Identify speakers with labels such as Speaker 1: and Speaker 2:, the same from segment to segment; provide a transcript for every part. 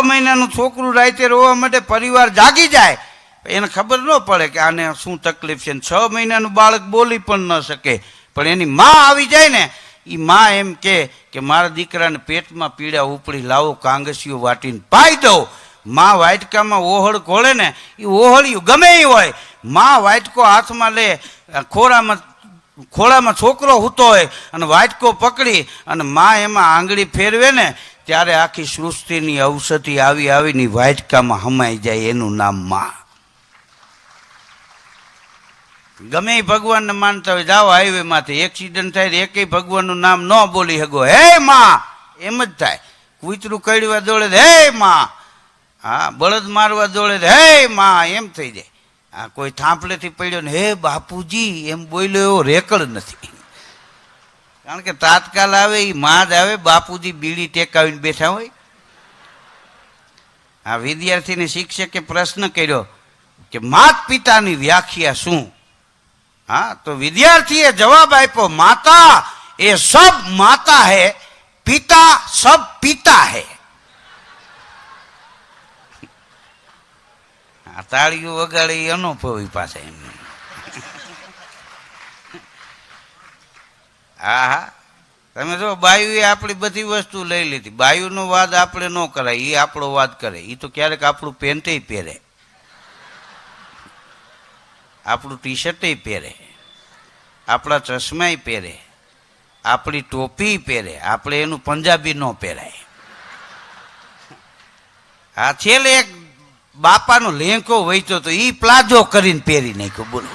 Speaker 1: મહિનાનું છોકરું રાતે રોવા માટે પરિવાર જાગી જાય, એને ખબર ન પડે કે આને શું તકલીફ છે. 6 મહિનાનું બાળક બોલી પણ ન શકે, પણ એની માં આવી જાય ને, એ માં એમ કે મારા દીકરાને પેટમાં પીડા ઉપડી, લાવો કાંગસીઓ વાટીને પાઈ દઉં. માં વાટકામાં ઓહળ ખોળે ને, એ ઓહળિયું ગમે એ હોય, માં વાટકો હાથમાં લે, ખોળામાં છોકરો હૂતો હોય અને વાટકો પકડી અને માં એમાં આંગળી ફેરવે ને, ત્યારે આખી સૃષ્ટિની ઔષધિ આવીને વાટકામાં હમાઈ જાય. એનું નામ માં. ગમે એ ભગવાનને માનતા હોય, જાઓ હાઈવે માંથી એક્સિડન્ટ થાય, એકેય ભગવાનનું નામ ન બોલી શકો, હે માં એમ જ થાય. કૂતરું કડવા દોડે, હે માં. હા, બળદ મારવા દોડે, હે માં એમ થઈ જાય. આ કોઈ થાંભલેથી પડ્યો ને હે બાપુજી એમ બોલ્યો, એવો રેકડ નથી. કારણ કે તાત્કાલ આવે એ માં જ આવે, બાપુજી બીડી ટેકાવીને બેઠા હોય. આ વિદ્યાર્થીને શિક્ષકે પ્રશ્ન કર્યો કે માત પિતાની વ્યાખ્યા શું? હા, તો વિદ્યાર્થીએ જવાબ આપ્યો, માતા એ સબ માતા હૈ, પિતા સબ પિતા હૈ. આ તાળીઓ વગાડે એ અનુભવી પાસે. હા હા, તમે જો બાયુએ આપણી બધી વસ્તુ લઈ લીધી. બાયુનો વાદ આપણે ન કરાય, એ આપણો વાદ કરે. એ તો ક્યારેક આપણું પેન્ટે પહેરે, આપણું ટી શર્ટે પહેરે, આપણા ચશ્માય પહેરે, આપણી ટોપી પહેરે. આપણે એનું પંજાબી ન પહેરાય. આ છેલ્લે એક બાપાનો લેંકો વહેતો તો એ પ્લાઝો કરીને પહેરી નાખ્યો. બોલો.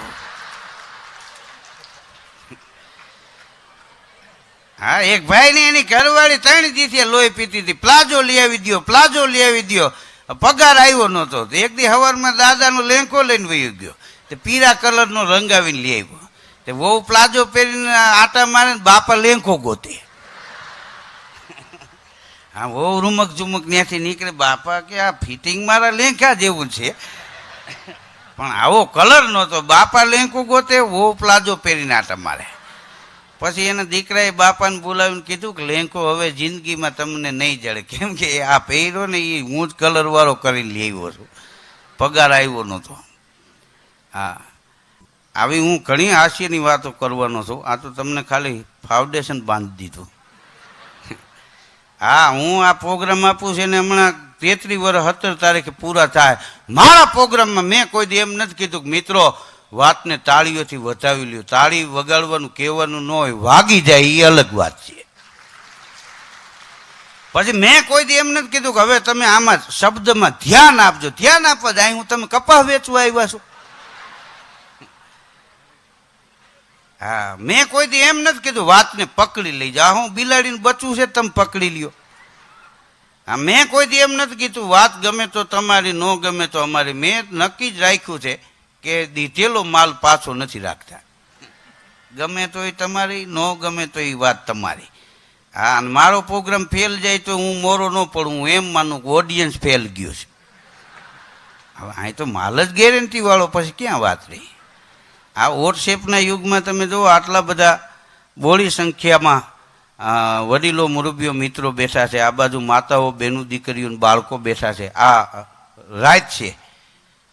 Speaker 1: હા, એક ભાઈ ને એની ઘરવાળી 3 દિવસે લોહી પીતી હતી. પ્લાઝો લઈ આવી દો, પ્લાઝો લઈ આવી દો. પગાર આવ્યો નહોતો. એક દી સવારમાં દાદાનો લેંકો લઈને વહી ગયો. તે પીળા કલરનો રંગાવીને લઈ આવ્યો. તે બહુ પ્લાઝો પહેરીને આટા મારે, બાપા લેંકો ગોતે. હા, બહુ રૂમક ઝુમક ત્યાંથી નીકળે. બાપા કે આ ફિટિંગ મારા લેંકા જેવું છે, પણ આવો કલર નહોતો. બાપા લેંકો ગોતે, બહુ પ્લાઝો પહેરીને આટા મારે. પછી એના દીકરાએ બાપાને બોલાવીને કીધું કે લેંકો હવે જિંદગીમાં તમને નહીં જડે, કેમ કે આ પહેર્યો ને એ હું જ કલરવાળો કરીને લઈ આવ્યો છું, પગાર આવ્યો નહોતો. હા, આવી હું ઘણી હાસ્યની વાતો કરવાનો છું. આ તો તમને ખાલી ફાઉન્ડેશન બાંધી દીધું. હા, હું આ પ્રોગ્રામ આપું છું ને હમણાં 33 વર્ષ 17 તારીખે પૂરા થાય. મારા પ્રોગ્રામમાં મેં કોઈ દી એમ નથી કીધું કે મિત્રો વાતને તાળીઓથી વધાવી લ્યો. તાળી વગાડવાનું કહેવાનું ન હોય, વાગી જાય એ અલગ વાત છે. પછી મેં કોઈ દી એમ નથી કીધું કે હવે તમે આમાં શબ્દમાં ધ્યાન આપજો. ધ્યાન આપવા જાય હું તમે કપાસ વેચવા આવ્યા છો? હા, મેં કોઈ દી એમ નથી કીધું વાતને પકડી લઈ જાઓ. હું બિલાડીને બચવું છે, તમે પકડી લ્યો. હા, મેં કોઈ દી એમ નથી કીધું વાત ગમે તો તમારી, ન ગમે તો અમારી. મેં નક્કી જ રાખ્યું છે કે દીધેલો માલ પાછો નથી રાખતા. ગમે તો એ તમારી, ન ગમે તો એ વાત તમારી. હા, અને મારો પ્રોગ્રામ ફેલ જાય તો હું મોરો ન પડું. હું એમ માનું કે ઓડિયન્સ ફેલ ગયો છે. હવે અહીં તો માલ જ ગેરંટી વાળો, પછી ક્યાં વાત રહી? આ વોટ્સએપના યુગમાં તમે જુઓ, આટલા બધા બોળી સંખ્યામાં વડીલો મુરબ્બીઓ મિત્રો બેઠા છે. આ બાજુ માતાઓ બહેનો દીકરીઓ બાળકો બેઠા છે. આ રાત છે.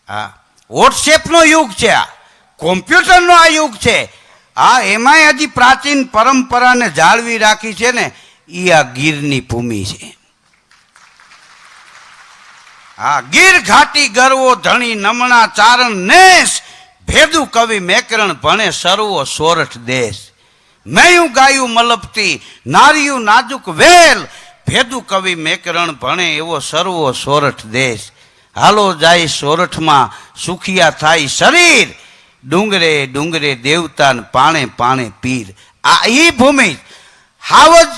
Speaker 1: આ વોટ્સએપનો યુગ છે, આ કોમ્પ્યુટરનો આ યુગ છે. આ એમાંય હજી પ્રાચીન પરંપરાને જાળવી રાખી છે ને, એ આ ગીરની ભૂમિ છે. હા, ગીર ઘાટી ગરવો ધણી નમણા ચારણ નેસ, ભેદુ કવિ મેકરણ ભણે સર્વો સોરઠ દેશ. મેયું ગાયું મલપતી નારિયું નાજુક વેલ, ભેદુ કવિ મેકરણ ભણે એવો સર્વો સોરઠ દેશ. હાલો જાય સોરઠમાં સુખિયા થાય શરીર, ડુંગરે ડુંગરે દેવતા પાણે પાણે પીર. આ એ ભૂમિ હાવજ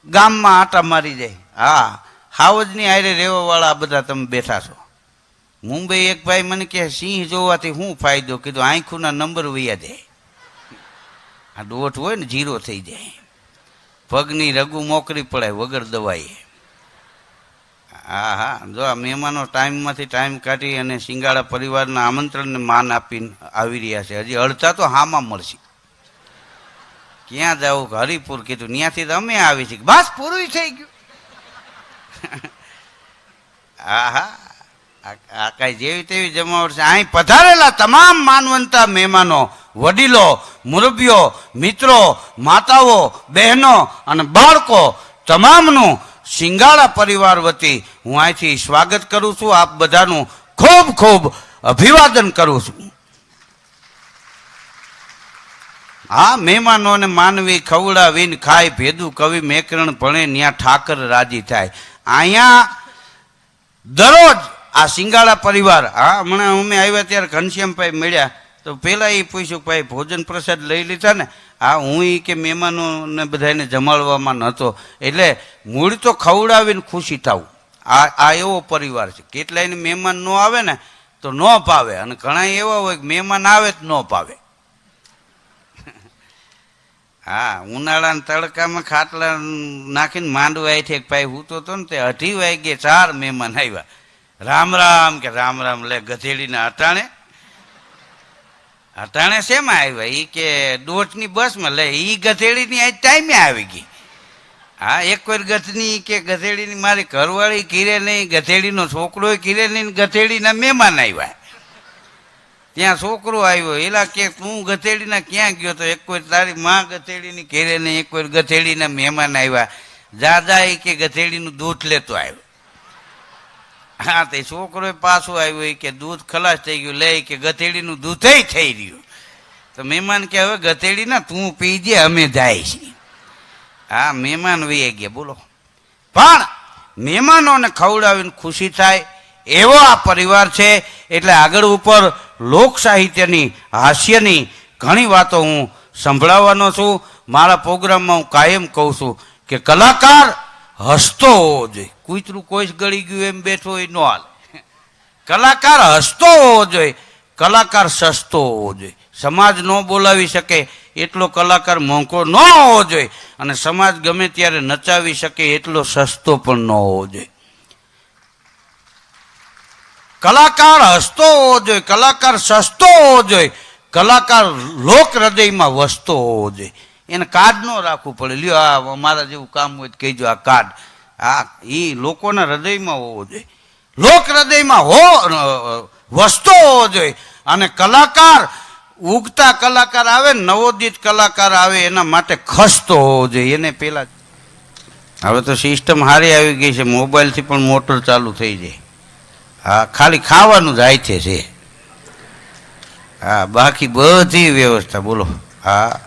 Speaker 1: ગામમાં આટા મારી જાય. હા, હાવજની આરે રહેવા વાળા બધા તમે બેઠા છો. મુંબઈ એક ભાઈ મને કહે સિંહ જોવાથી શું ફાયદો? કીધું આંખોના નંબર વૈયા જાય. આ દોઢ હોય ને 0 થઈ જાય. પગની રગુ મોકરી પડાય વગર દવાઈએ. હા હા, જો આ મહેમાનો ટાઈમમાંથી ટાઈમ કાઢી અને સિંગાળા પરિવારના આમંત્રણને માન આપીને આવી રહ્યા છે. હજી અડધા તો હામાં મળશે. ક્યાં જવું? હરિપુર. કીધું ત્યાંથી તો અમે આવી છીએ. બસ પૂરું થઈ ગયું. હા હા આ કાંઈ જેવી તેવી જમાવટ છે. અહીં પધારેલા તમામ માનવંતા મહેમાનો, વડીલો, મુરબ્બીઓ, મિત્રો, માતાઓ, બહેનો અને બાળકો તમામનું સિંગાળા પરિવાર વતી હું અહીંથી સ્વાગત કરું છું. આપ બધાનું ખૂબ ખૂબ અભિવાદન કરું છું. આ મહેમાનોને માનવી ખવડાવીને ખાય, ભેદું કવિ મેકરણ ભણે, ન્યા ઠાકર રાજી થાય. અહીંયા દરરોજ આ સિંગાળા પરિવાર, હા હમણાં અમે આવ્યા ત્યારે ઘનશ્યામભાઈ મળ્યા તો પહેલાં એ પૂછ્યું ભાઈ ભોજન પ્રસાદ લઈ લીધા ને? હા, હું એ કે મહેમાનોને બધાને જમાડવામાં નહોતો. એટલે મૂળ તો ખવડાવીને ખુશી થવું, આ એવો પરિવાર છે. કેટલાયને મહેમાન ન આવે ને તો ન ભાવે, અને ઘણા એવા હોય કે મહેમાન આવે તો ન ભાવે. હા, ઉનાળાના તડકામાં ખાટલા નાખીને માંડવા હેઠે ભાઈ હું તો ને તે 2:30 વાગે 4 મહેમાન આવ્યા. રામ રામ કે રામ રામ. લે ગધેડીના અટાણે શેમાં આવ્યા? એ કે દોઢની બસમાં. લે એ ગધેડીની આ ટાઈમે આવી ગઈ. હા, એક વાર ગધની કે ગધેડીની મારી ઘરવાળી કીરે નહીં, ગધેડીનો છોકરો કીરે નહીં, ગધેડીના મહેમાન આવ્યા. ત્યાં છોકરો આવ્યો, એલા કે તું ગધેડીના ક્યાં ગયો? તો એક વાર તારી માં ગધેડીની ઘેરે નહીં, એક વાર ગધેડીના મહેમાન આવ્યા. દાદા એ કે ગધેડીનું દૂધ લેતો આવ્યો. હા, તે છોકરો પાછો આવ્યો, એ કે દૂધ ખલાસ થઈ ગયું. લે કે ગધેડીનું દૂધ થઈ રહ્યું. તો મહેમાન કે હવે ગધેડીના તું પી જે, અમે જાય છીએ. હા, મહેમાન વહી ગયા. બોલો, પણ મહેમાનોને ખવડાવીને ખુશી થાય એવો આ પરિવાર છે. એટલે આગળ ઉપર લોક સાહિત્યની, હાસ્યની ઘણી વાતો હું સંભળાવવાનો છું. મારા પ્રોગ્રામમાં હું કાયમ કહું છું કે કલાકાર હસતો હોવો જોઈએ. કૂતરું કોઈ જ ગળી ગયું એમ બેઠો હોય ન હાલે. કલાકાર હસતો હોવો જોઈએ, કલાકાર સસ્તો હોવો જોઈએ. સમાજ ન બોલાવી શકે એટલો કલાકાર મોંઘો ન હોવો જોઈએ, અને સમાજ ગમે ત્યારે નચાવી શકે એટલો સસ્તો પણ ન હોવો જોઈએ. કલાકાર હસતો હોવો જોઈએ, કલાકાર સસ્તો હોવો જોઈએ, કલાકાર લોક હૃદયમાં વસતો હોવો જોઈએ. એને કાર્ડ ન રાખવું પડે. લ્યો આ મારા જેવું કામ હોય તો કહેજો આ કાર્ડ. હા, એ લોકોના હૃદયમાં હોવો જોઈએ, લોક હૃદયમાં વસતો હોવો જોઈએ. અને કલાકાર, ઉગતા કલાકાર આવે, નવોદિત કલાકાર આવે, એના માટે ખસતો હોવો જોઈએ. એને પેલા હવે તો સિસ્ટમ સારી આવી ગઈ છે, મોબાઈલથી પણ મોટર ચાલુ થઈ જાય. હા, ખાલી ખાવાનું જ આઈથે છે. હા, બાકી બધી વ્યવસ્થા. બોલો, હા,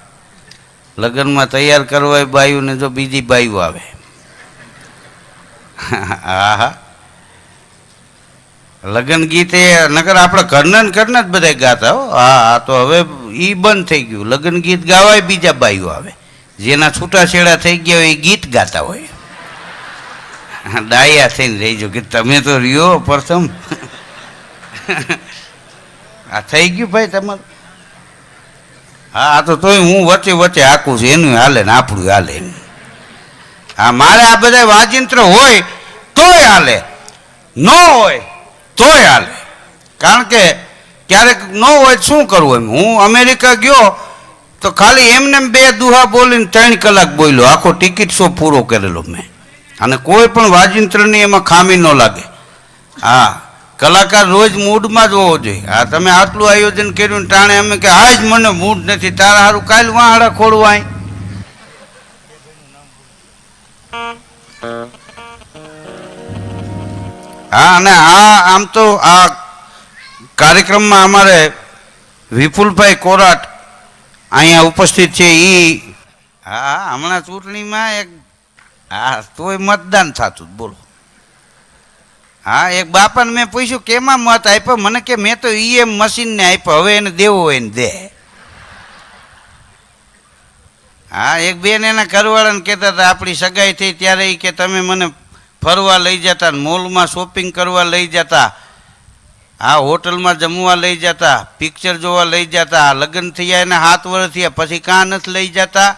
Speaker 1: લગ્નમાં તૈયાર કરવા બાયુને જો બીજી બાયુ આવે. હા હા, લગ્ન ગીત એ નકર આપણે ઘરના જ બધા ગાતા હો. હા, તો હવે એ બંધ થઈ ગયું. લગ્ન ગીત ગાવાય બીજા બાયુ આવે, જેના છૂટાછેડા થઈ ગયા હોય એ ગીત ગાતા હોય. ડાયા થઈને રહીજો કે તમે તો રહ્યો પ્રથમ. આ થઈ ગયું ભાઈ તમારું. હા, આ તો તોય હું વચ્ચે વચ્ચે આખું છું, એનું હાલે ને આપણું હાલે. હા, મારે આ બધા વાજિંત્ર હોય તોય હાલે, ન હોય તોય હાલે. કારણ કે ક્યારેક ન હોય શું કરવું. એમ હું અમેરિકા ગયો તો ખાલી એમને 2 દુહા બોલીને 3 કલાક બોલ્યો. આખો ટિકિટ શો પૂરો કરેલો મેં. અને કોઈ પણ વાજિંત્રની એમાં ખામી ન લાગે. હા, કલાકાર રોજ મૂડમાં જ હોવો જોઈએ. હા, તમે આટલું આયોજન કર્યું ટાણે અમે કે આજ મને મૂડ નથી, તારા સારું કાલ વાહડા ખોડવાય. હા, અને આમ તો આ કાર્યક્રમમાં અમારે વિપુલભાઈ કોરાટ અહીંયા ઉપસ્થિત છે. એ હા, હમણાં ચૂંટણીમાં એક, હા, તોય મતદાન થતું. બોલો, હા, એક બાપાને મેં પૂછ્યું કેમાં મત આપ્યો? મને કે મેં તો ઈએમ મશીનને આપ્યો, હવે એને દેવો હોય ને દે. હા, એક બેન એના ઘરવાળાને કહેતા હતા, આપણી સગાઈ થઈ ત્યારે એ કે તમે મને ફરવા લઈ જતા, મોલમાં શોપિંગ કરવા લઈ જતા, હા, હોટલમાં જમવા લઈ જતા, પિક્ચર જોવા લઈ જતા. લગ્ન થયા એને 7 વર્ષ થયા પછી કાં નથી લઈ જતા?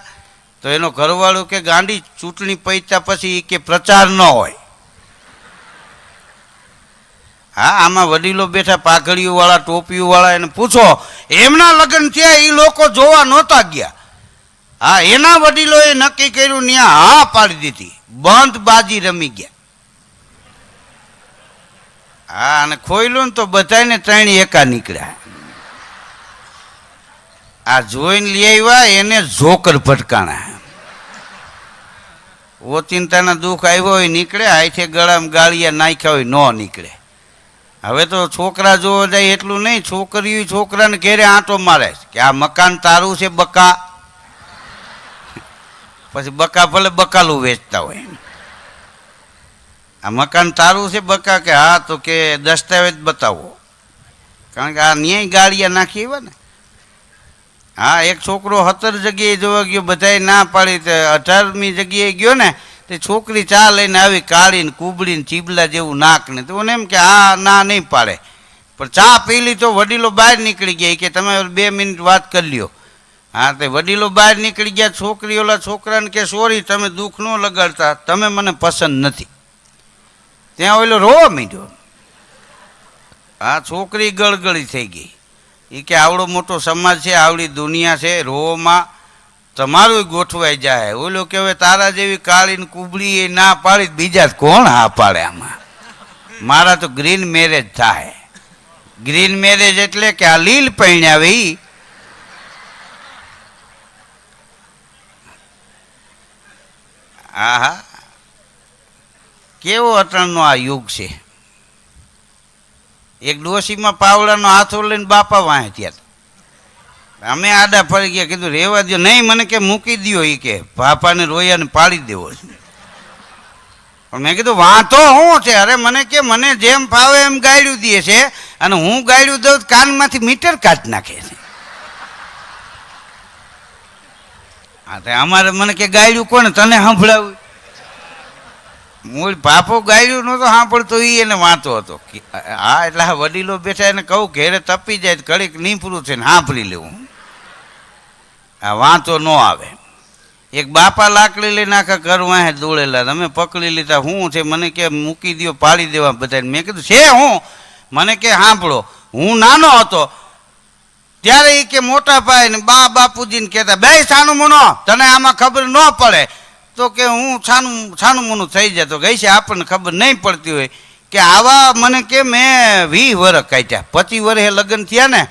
Speaker 1: તો એનો ઘરવાળો કે ગાંડી, ચૂંટણી પૈતા પછી કે પ્રચાર ન હોય. હા, આમાં વડીલો બેઠા, પાઘડીઓ વાળા, ટોપીઓ વાળા, એને પૂછો એમના લગ્ન થયા એ લોકો જોવા નહોતા ગયા. હા, એના વડીલોએ નક્કી કર્યું, ત્યાં હા પાડી દીધી, બંધ બાજી રમી ગયા. હા, અને ખોયલું ને તો બધાને ત્રણ એકા નીકળ્યા. આ જોઈને લઈ આવ્યા એને જોકર ભટકાણા. ઓચિંતાના દુઃખ આવ્યો હોય નીકળે, આઈથે ગળામાં ગાળિયા નાખ્યા હોય ન નીકળે. હવે તો છોકરા જોવા જાય એટલું નહીં, છોકરીઓ છોકરાને ઘેરે આંટો મારે કે આ મકાન તારું છે બકા. પછી બકા ભલે બકાલું વેચતા હોય, આ મકાન તારું છે બકા કે હા, તો કે દસ્તાવેજ બતાવો, કારણ કે આ ન્યાય ગાળિયા નાખી આવ્યા ને. હા, એક છોકરો 17 જગ્યાએ જોવા ગયો, બધાએ ના પાડી. 18મી જગ્યાએ ગયો ને તે છોકરી ચા લઈને આવી, કાળી ને કુબડી ને ચીબલા જેવું નાક ને. તો એમ કે આ ના નહીં પાડે, પણ ચા પી લી તો વડીલો બહાર નીકળી ગયા કે તમે 2 મિનિટ વાત કરી લ્યો. હા, તે વડીલો બહાર નીકળી ગયા. છોકરી ઓલા છોકરાને કે સોરી, તમે દુઃખ ન લગાડતા, તમે મને પસંદ નથી. ત્યાં ઓલો રોવા માંડ્યો. હા, છોકરી ગળગળી થઈ ગઈ. એ કે આવડો મોટો સમાજ છે, આવડી દુનિયા છે, રોમાં તમારું ગોઠવાઈ જાય. ઓલો કે હવે તારા જેવી કાળી ને કુબડી એ ના પાડી, બીજા કોણ હા પાડે આમાં? મારા તો ગ્રીન મેરેજ થાય. ગ્રીન મેરેજ એટલે કે આ લીલ પૈણ્યા ઈ. હા હા, કેવો અટણનો આ યુગ છે. એક ડોશીમાં પાવડાનો હાથો લઈને બાપા વાંહે ત્યાં. અમે આડા ફરી ગયા, કીધું રેવા દો. નહીં, મને કે મૂકી દો. એ કે બાપાને રોયાને પાડી દેવો છે. પણ મેં કીધું વાંધો શું છે? અરે મને કે મને જેમ ફાવે એમ ગાયડું દે છે, અને હું ગાયડું દઉં કાનમાંથી મીટર કાઢી નાખે છે. હા, તો અમારે મને કે ગાયડું કોને તને સાંભળાવ્યું? મૂળ બાપો ગાયડું નહોતો સાંભળતો, એ એને વાંચો હતો. હા, એટલે આ વડીલો બેઠા એને કહું ઘેરે તપી જાય ઘડીક નીપરું છે ને સાંભળી લેવું. આ વાંચો ન આવે. એક બાપા લાકડી લઈને આખા ઘર વાંહે દોડેલા, તમે પકડી લીધા. શું છે? મને કે મૂકી દો, પાડી દેવા બધાને. મેં કીધું છે હું? મને કે સાંભળો, હું નાનો હતો ત્યારે એ કે મોટા ભાઈ ને બાપુજીને કહેતા, બે છાનું મુનો, તને આમાં ખબર ન પડે. તો કે હું છાનું મોનું થઈ જતો. ગઈ છે આપણને ખબર નહીં પડતી હોય કે આવા. મને કે મેં 20 વર્ષ કાઢ્યા, 25 વર્ષે લગ્ન થયા ને,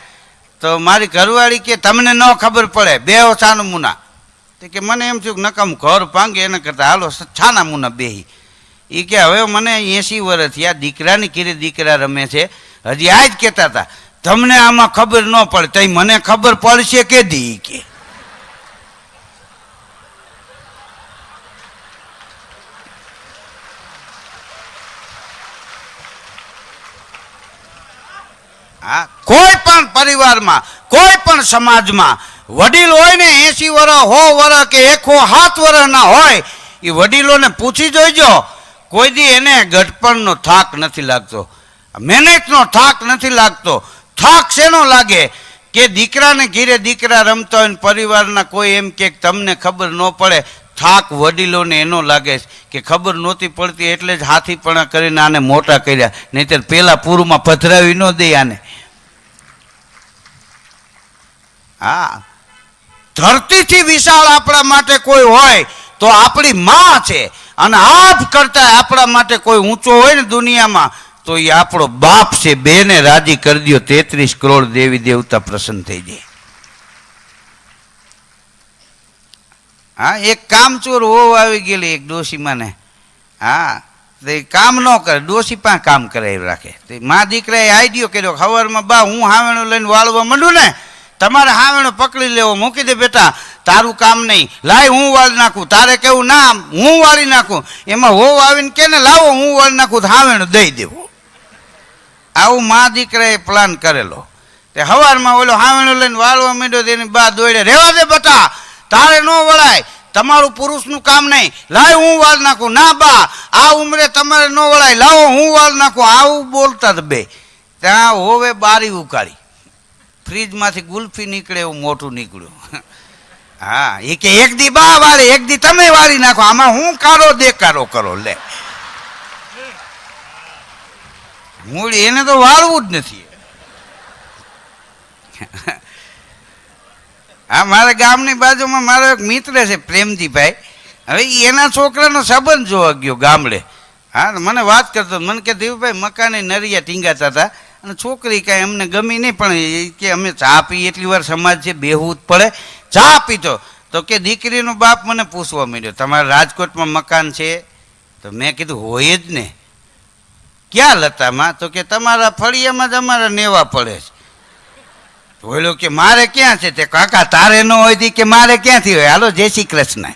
Speaker 1: તો મારી ઘરવાળી કે તમને ન ખબર પડે, બે છાનું મુના. તો કે મને એમ થયું કે નકામ ઘર ભાંગે, એને કરતા હાલો છાના મુના બેહી. એ કે હવે મને 80 વર્ષ થયા, દીકરાની કીરે દીકરા રમે છે, હજી આ જ કહેતા હતા તમને આમાં ખબર ન પડે, તઈ મને ખબર પડશે કે દી કે. હા, કોઈ પણ પરિવારમાં, કોઈ પણ સમાજમાં વડીલ હોય ને 80 વર્ષ 100 વર્ષ કે 107 વર્ષના હોય, એ વડીલોને પૂછી જોઈજો, કોઈ દી એને ગઢપણનો થાક નથી લાગતો, મહેનતનો થાક નથી લાગતો. થાક શેનો લાગે કે દીકરાને ઘીરે દીકરા રમતા હોય ને પરિવારના કોઈ એમ કે તમને ખબર ન પડે. થાક વડીલોને એનો લાગે કે ખબર નહોતી પડતી એટલે જ હાથીપણા કરીને આને મોટા કર્યા, નહીંતર પેલા પૂરમાં પધરાવી ન દે આને. હા, ધરતીથી વિશાળ આપણા માટે કોઈ હોય તો આપણી માં છે, અને આપ કરતા આપણા માટે કોઈ ઊંચો હોય ને દુનિયામાં તો એ આપણો બાપ છે. બેને રાજી કરી દો, 33 કરોડ દેવી દેવતા પ્રસન્ન થઈ જાય. હા, એક કામચોર હોવ આવી ગયેલી એક ડોશીમાં ને. હા, કામ ન કરે, ડોશી પણ કામ કરાવી રાખે. મા દીકરાએ આઈડિયો કર્યો, ખબરમાં બા હું હાવેણું લઈને વાળવા માંડું ને, તમારે હાવેણો પકડી લેવો, મૂકી દે બેટા, તારું કામ નહીં, લાય હું વાળી નાખું. તારે કેવું ના હું વાળી નાખું, એમાં હોવ આવીને કે ને લાવો હું વાળી નાખું, હાવેણો દઈ દેવું. આવું મા દીકરાએ પ્લાન કરેલો. તે સવારમાં ઓલો હાવેણો લઈને વાળવા માંડ્યો, તેની બા દોડે, રેવા દે બેટા, તારે ન વળાય, તમારું પુરુષનું કામ નહીં, લાય હું વાળ નાખું. ના બા, આ ઉંમરે તમારે ન વળાય, લાવો હું વાળ નાખું. આવું બોલતા બે. ત્યાં હોવે બારી ઉકાળી, ફ્રીજમાંથી ગુલ્ફી નીકળે એવું મોટું નીકળ્યું. હા, એ કે એક દી બા વાળી, એક દી તમે વાળી નાખો, આમાં હું કારો દેકારો કરો. લે, મૂળી એને તો વાળવું જ નથી. હા, મારા ગામની બાજુમાં મારો એક મિત્ર છે પ્રેમજીભાઈ. હવે એના છોકરાનો સંબંધ જોવા ગયો ગામડે, હા મને વાત કરતો મને કે દેવભાઈ મકાને નરિયા ટીંગાતા હતા અને છોકરી કાંઈ અમને ગમી નહીં પણ એ કે અમે ચા પી એટલી વાર સમાજ છે બેહવું જ પડે ચા પીતો તો કે દીકરીનો બાપ મને પૂછવા માંડ્યો તમારા રાજકોટમાં મકાન છે તો મેં કીધું હોય જ ને ક્યાં લતામાં તો કે તમારા ફળિયામાં જ અમારા નેવા પડે છે બોલો કે મારે ક્યાં છે તે કાકા તારે ન હોય કે મારે ક્યાંથી હોય હાલો જય શ્રી કૃષ્ણ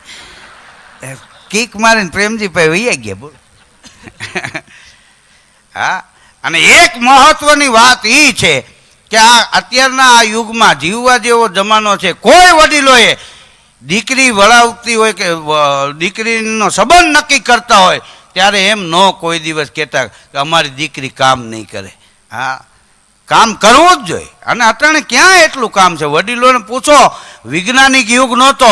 Speaker 1: કીક મારીને પ્રેમજીભાઈ વૈયા ગયા બોલો હા અને એક મહત્વની વાત એ છે કે આ અત્યારના આ યુગમાં જીવવા જેવો જમાનો છે કોઈ વડીલોએ દીકરી વળાવતી હોય કે દીકરીનો સંબંધ નક્કી કરતા હોય ત્યારે એમ ન કોઈ દિવસ કહેતા કે અમારી દીકરી કામ નહીં કરે હા કામ કરવું જ જોઈએ અને અટાણે ક્યાં એટલું કામ છે વડીલોને પૂછો વૈજ્ઞાનિક યુગ નહોતો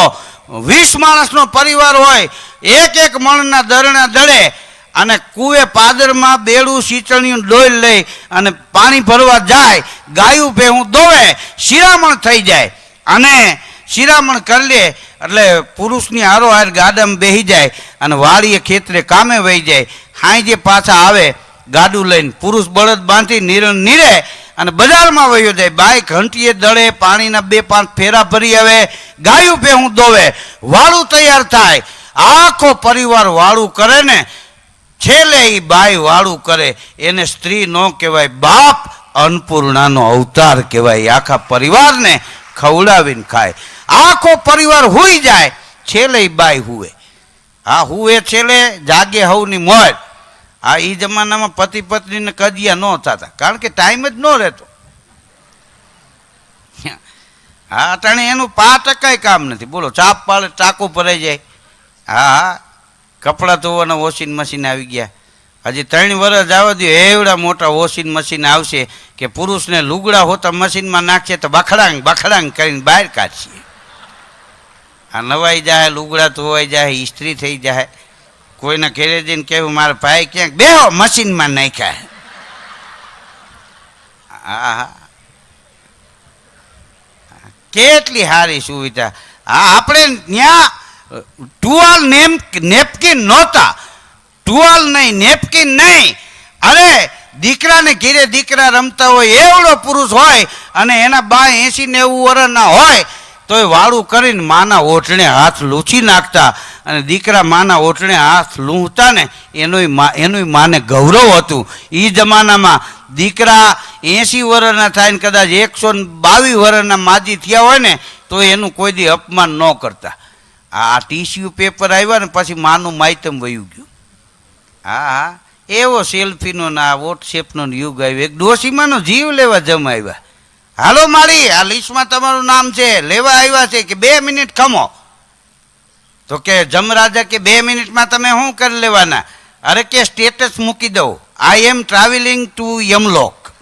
Speaker 1: 20 માણસનો પરિવાર હોય એક મણના દરણા દળે અને કુએ પાદરમાં બેડું શીચણીયું ડોલ લઈ અને પાણી ભરવા જાય ગાયું ભેહું દોવે શિરામણ થઈ જાય અને શિરામણ કરી લે એટલે પુરુષની હારોહાર ગાડામાં બેસી જાય અને વાડીએ ખેતરે કામે વહી જાય હાંજે પાછા આવે ગાડું લઈને પુરુષ બળદ બાંધી નીરે અને બજારમાં વહ્યો જાય બાઈ ઘંટીએ દળે પાણીના 2-5 ફેરા ભરી આવે ગાયું ભેહું દોવે વાળું તૈયાર થાય આખો પરિવાર વાળું કરે ને છેલ્લે એ બાઈ વાળું કરે એને સ્ત્રી ન કહેવાય બાપ અન્નપૂર્ણાનો અવતાર કહેવાય આખા પરિવારને ખવડાવીને ખાય આખો પરિવાર હુઈ જાય છેલ્લે બાઈ હુવે હા હુવે છેલ્લે જાગે હવની મોજ આ એ જમાનામાં પતિ પત્નીને કજિયા ન થતા કારણ કે ટાઈમ જ ન રહેતો હા અટાણે એનું 5% કામ નથી બોલો ચાપ પાડે ટાંકો ભરાઈ જાય હા કપડાં ધોવાના વોશિંગ મશીન આવી ગયા હજી 3 વર્ષ આવવા દો એવડા મોટા વોશિંગ મશીન આવશે કે પુરુષને લુગડા હોતા મશીનમાં નાખશે તો બખડાંગ કરીને બહાર કાઢશે આ નવાઈ જાય લુગડા ધોવાઈ જાય ઇસ્ત્રી થઈ જાય કોઈના ઘેરે જઈને કહેવું મારા ભાઈ ક્યાંક બેહો મશીનમાં નાખ્યા હા કેટલી સારી સુવિધા હા આપણે ત્યાં ટુવાલ નેપકિન નહોતા ટુવાલ નહીં નેપકિન નહીં અરે દીકરાને ઘેરે દીકરા રમતા હોય એવડો પુરુષ હોય અને એના 80-90 વર્ષના હોય તો એ વાળું કરીને માના ઓઠણે હાથ લૂછી નાખતા અને દીકરા માના ઓઠણે હાથ લૂંહતા ને એનું માને ગૌરવ હતું એ જમાનામાં દીકરા 80 વર્ષના થાય ને કદાચ 122 વર્ષના માજી થયા હોય ને તો એનું કોઈ દી અપમાન ન કરતા આ ટીસ્યુ પેપર આવ્યા ને પછી માનું માયતમ વયું ગયું હા એવો સેલ્ફીનો ને આ વોટ્સએપનો યુગ આવ્યો એક ડોશીમાનો જીવ લેવા જમાવ્યા હાલો મારી આ લિસ્ટમાં તમારું નામ છે લેવા આવ્યા છે કે 2 મિનિટ ખમો તો કે જમરાજા કે 2 મિનિટમાં તમે શું કરી લેવાના અરે કે સ્ટેટસ મૂકી દઉં આઈ એમ ટ્રાવેલિંગ ટુ યમલોક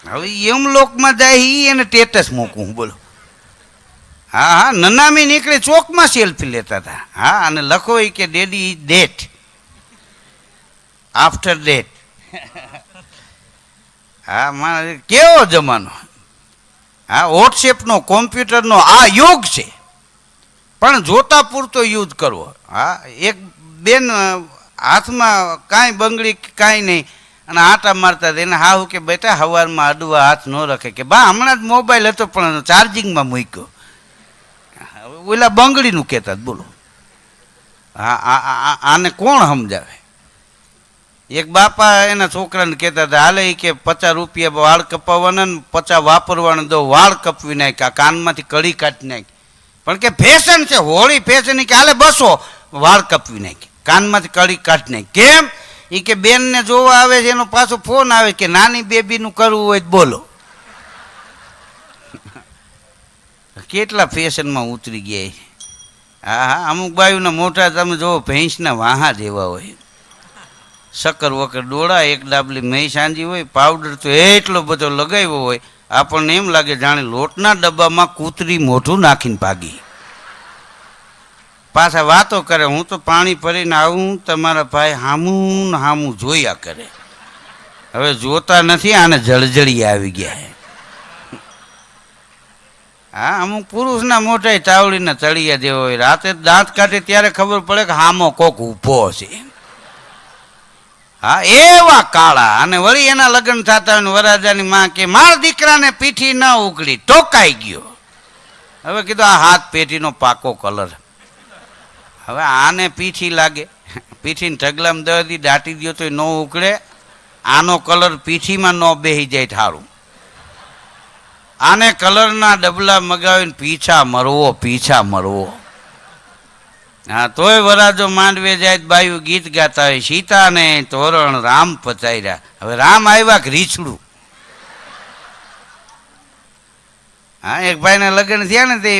Speaker 1: હવે યમલોકમાં જાય એને સ્ટેટસ મૂકવું બોલો હા નનામી નીકળે ચોકમાં સેલ્ફી લેતા હતા હા અને લખો કે daddy is date after date હા મારે કેવો જમાનો હા વોટ્સએપનો કોમ્પ્યુટરનો આ યુગ છે પણ જોતા પૂરતો યુઝ કરવો હા એક બેન હાથમાં કાંઈ બંગડી કાંઈ નહીં અને આટા મારતા એને હાવ કે બેટા સવારમાં અડવા હાથ ન રાખે કે બા હમણાં જ મોબાઈલ હતો પણ ચાર્જિંગમાં મૂક્યો ઓલા બંગડીનું કહેતા બોલો હા આને કોણ સમજાવે એક બાપા એના છોકરાને કહેતા હતા હાલે કે 50 રૂપિયા વાળ કપાવવાના ને 50 વાપરવાના દો વાળ કપવી નાખ્યા કાનમાંથી કડી કાઢી નાખી પણ કે ફેશન છે હોળી ફેશન કે હાલે 200 વાળ કપવી નાખી કાનમાંથી કડી કાઢી નાખી કેમ એ કે બેનને જોવા આવે છે એનો પાછો ફોન આવે કે નાની બેબીનું કરવું હોય બોલો કેટલા ફેશનમાં ઉતરી ગયા છે હા અમુક બાયુના મોટા તમે જોવો ભેંસના વાહા જેવા હોય શક્કર વકર ડોળા એક ડાબલી મહી સાંજી હોય પાવડર તો એટલો બધો લગાવ્યો હોય આપણને એમ લાગે જાણે લોટના ડબ્બામાં કૂતરી મોઢું નાખીને ભાગી પાછા વાતો કરે હું તો પાણી ભરીને આવું તમારા ભાઈ હામું જોયા કરે હવે જોતા નથી આને જળજળી આવી ગયા હા અમુક પુરુષના મોઢા તાવડીના તળિયા જેવો હોય રાતે દાંત કાઢે ત્યારે ખબર પડે કે હામો કોક ઊભો છે હા એવા કાળા. અને વળી એના લગ્ન થતા હોય ને વરરાજાની માં કે મારા દીકરાને પીઠી ન ઉકળી, ટોકાઈ ગયો. હવે કીધું આ હાથ પેઢીનો પાકો કલર. હવે આને પીઠી લાગે, પીઠીને ઢગલામાં દર્દી દાટી દો તો ન ઉકળે. આનો કલર પીઠીમાં ન બેસી જાય ઠારું. આને કલરના ડબલા મગાવીને પીછા મરવો. હા તોય વરાજો માંડવે જાય બાયું ગીત ગાતા હોય, સીતાને તોરણ રામ પચાર્યા. હવે રામ આવ્યા કે રીછડું. હા એક ભાઈના લગ્ન થયા ને તે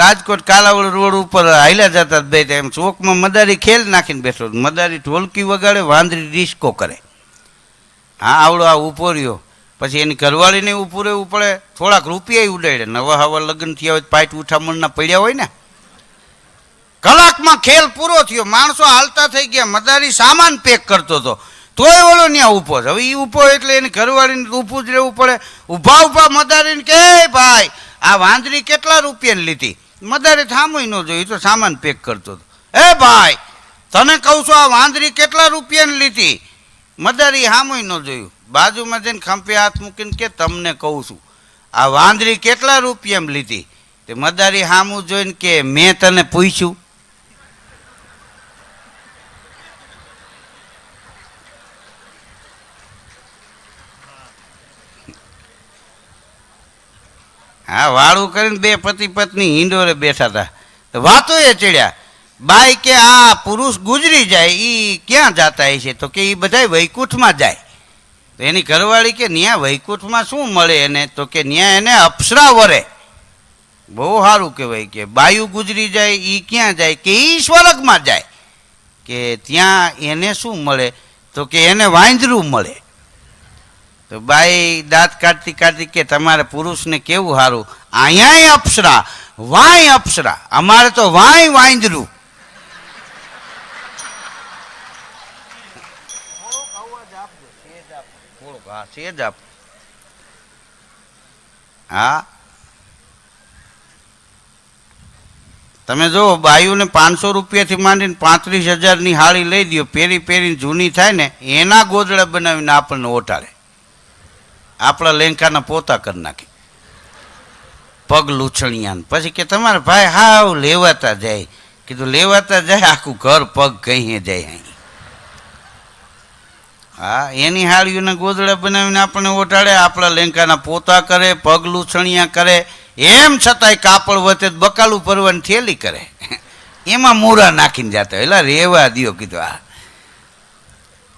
Speaker 1: રાજકોટ કાલાવડ રોડ ઉપર હાલ્યા જતા બે એમ ચોકમાં મદારી ખેલ નાખીને બેઠો. મદારી ઢોલકી વગાડે, વાંદરી ડિસ્કો કરે. હા આવડો આ ઉભો રહ્યો. પછી એની ઘરવાળીને ઊભું રહેવું પડે, થોડાક રૂપિયા ઉડાડે. નવા હવા લગ્ન થયા હોય પાઇટ ઉઠામણના પડ્યા હોય ને. કલાકમાં ખેલ પૂરો થયો, માણસો હાલતા થઈ ગયા. મદારી સામાન પેક કરતો હતો તોય ઓલો ત્યાં ઊભો છે. હવે એ ઊભો એટલે એની ઘરવાળીને ઊભું જ રહેવું પડે. ઊભા મદારીને કે ભાઈ આ વાંદરી કેટલા રૂપિયાની લીધી? મદારી થામુય ન જોયું, તો સામાન પેક કરતો હતો. એ ભાઈ તને કહું છું આ વાંદરી કેટલા રૂપિયાની લીધી? મદારી હામુય ન જોયું. બાજુમાં જઈને ખંભે હાથ મૂકીને કે તમને કહું છું આ વાંદરી કેટલા રૂપિયામાં લીધી? તે મદારી હામું જોઈને કે મેં તને પૂછ્યું? હા વાળું કરીને બે પતિ પત્ની હિંડોરે બેઠા હતા. વાતો એ ચડ્યા. બાઈ કે આ પુરુષ ગુજરી જાય એ ક્યાં જતા હશે? તો કે એ બધા વૈકુંઠમાં જાય. તો એની ઘરવાળી કે ન્યા વૈકુંઠમાં શું મળે એને? તો કે ન્યા એને અપ્સરા વરે. બહુ સારું કહેવાય કે બાયુ ગુજરી જાય એ ક્યાં જાય? કે એ સ્વર્ગમાં જાય. કે ત્યાં એને શું મળે? તો કે એને વાંદરું મળે. તો બાઈ દાંત કાઢતી કે તમારે પુરુષને કેવું સારું, અહીંયા અપ્સરા વાય અપ્સરા, અમારે તો વાય વાંદરું. હા તમે જો બાયુને 500 રૂપિયાથી માંડીને 35,000ની હાળી લઈ દો, પહેરીને જૂની થાય ને એના ગોદડા બનાવીને આપણને ઓટાડે. આપણા લેંકાના પોતા કરી નાખે, પગ લૂછણિયા. પછી કે તમારા ભાઈ હાવ લેવાતા જાય. કીધું લેવાતા જાય, આખું ઘર પગ કહીએ જાય અહીં. હા એની હાળીઓના ગોદડા બનાવીને આપણને ઓટાડે, આપણા લેંકાના પોતા કરે, પગ લૂછણિયા કરે. એમ છતાંય કાપડ વચ્ચે બકાલું ભરવાની થેલી કરે, એમાં મૂરા નાખીને જતા. એટલે રેવા દ્યો કીધું.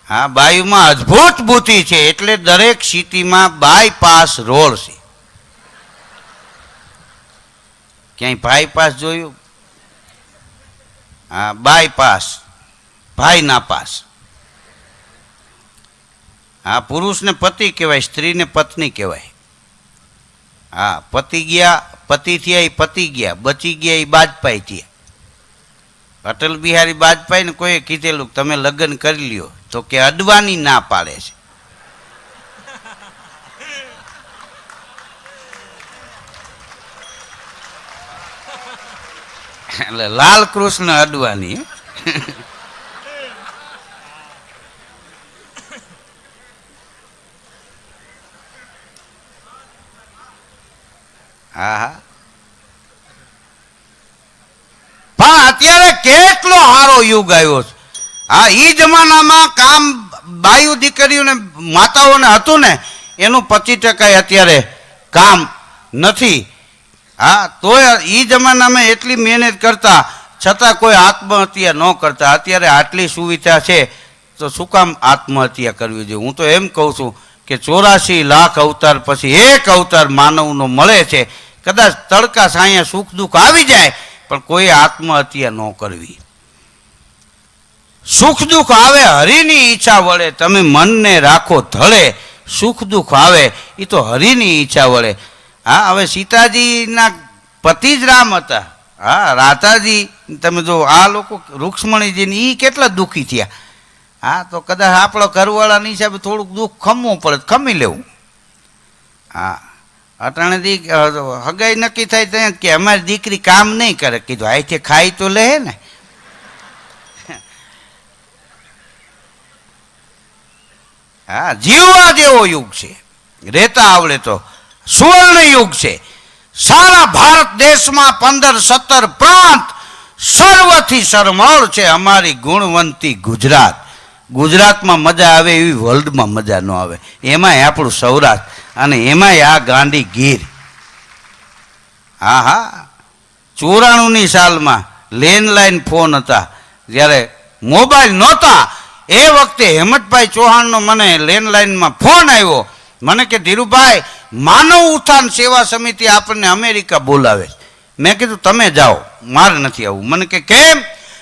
Speaker 1: હા બાયુમાં અદ્ભુત બુદ્ધિ છે, એટલે દરેક સિટીમાં બાયપાસ રોડ છે. ક્યાંય બાયપાસ જોયું? હા બાયપાસ, ભાઈ ના પાસ. હા પુરુષને પતિ કહેવાય, સ્ત્રીને પત્ની કહેવાય. હા પતિ ગયા, પતિ થયા એ પતિ ગયા, બચી ગયા એ બાજપાઈ થયા. અટલ બિહારી વાજપેયીને કોઈએ કીધેલું તમે લગ્ન કરી લ્યો, તો કે અડવાની ના પાડે છે. એટલે લાલકૃષ્ણ અડવાની. હા હા પણ અત્યારે કેટલો સારો યુગ આવ્યો છે. હા એ જમાનામાં કામ બાયુ દીકરીઓને માતાઓને હતું ને એનું 25% અત્યારે કામ નથી. હા તોય એ જમાનામાં એટલી મહેનત કરતા છતાં કોઈ આત્મહત્યા ન કરતા. અત્યારે આટલી સુવિધા છે તો શું કામ આત્મહત્યા કરવી જોઈએ? હું તો એમ કહું છું કે 84 લાખ અવતાર પછી એક અવતાર માનવનો મળે છે. કદાચ તડકા સાયા સુખ દુઃખ આવી જાય પણ કોઈ આત્મહત્યા ન કરવી. સુખ દુઃખ આવે હરિની ઈચ્છા વળે, તમે મનને રાખો ધળે. સુખ દુઃખ આવે એ તો હરિની ઈચ્છા વળે. હા હવે સીતાજીના પતિ જ રામ હતા. હા રાધાજી તમે જો આ લોકો રૂક્ષ્મણીજીને એ કેટલા દુઃખી થયા. હા તો કદાચ આપણો ઘરવાળાની હિસાબે થોડુંક દુઃખ ખમવું પડે, ખમી લેવું. હા અટાણેથી હગાઈ નક્કી થાય ત્યાં કે અમારી દીકરી કામ નહીં કરે. કીધું આથી ખાઈ તો લે ને. હા, જીવવા જેવો યુગ છે, રહેતા આવડે તો સુવર્ણ યુગ છે. સારા ભારત દેશમાં 15-17 પ્રાંત, સર્વથી સરમળ છે અમારી ગુણવંતી ગુજરાત. ગુજરાતમાં મજા આવે એવી વર્લ્ડમાં મજા ન આવે, એમાંય આપણું સૌરાષ્ટ્ર, અને એમાંય આ ગાંડી ગીર. હા હા, 94ની સાલમાં લેન્ડલાઇન ફોન હતા, જ્યારે મોબાઈલ નહોતા એ વખતે હેમંતભાઈ ચૌહાણનો મને લેન્ડલાઇનમાં ફોન આવ્યો. મને કે ધીરુભાઈ, માનવ ઉત્થાન સેવા સમિતિ આપણને અમેરિકા બોલાવે. મેં કીધું તમે જાઓ, મારે નથી આવવું. મને કે કેમ?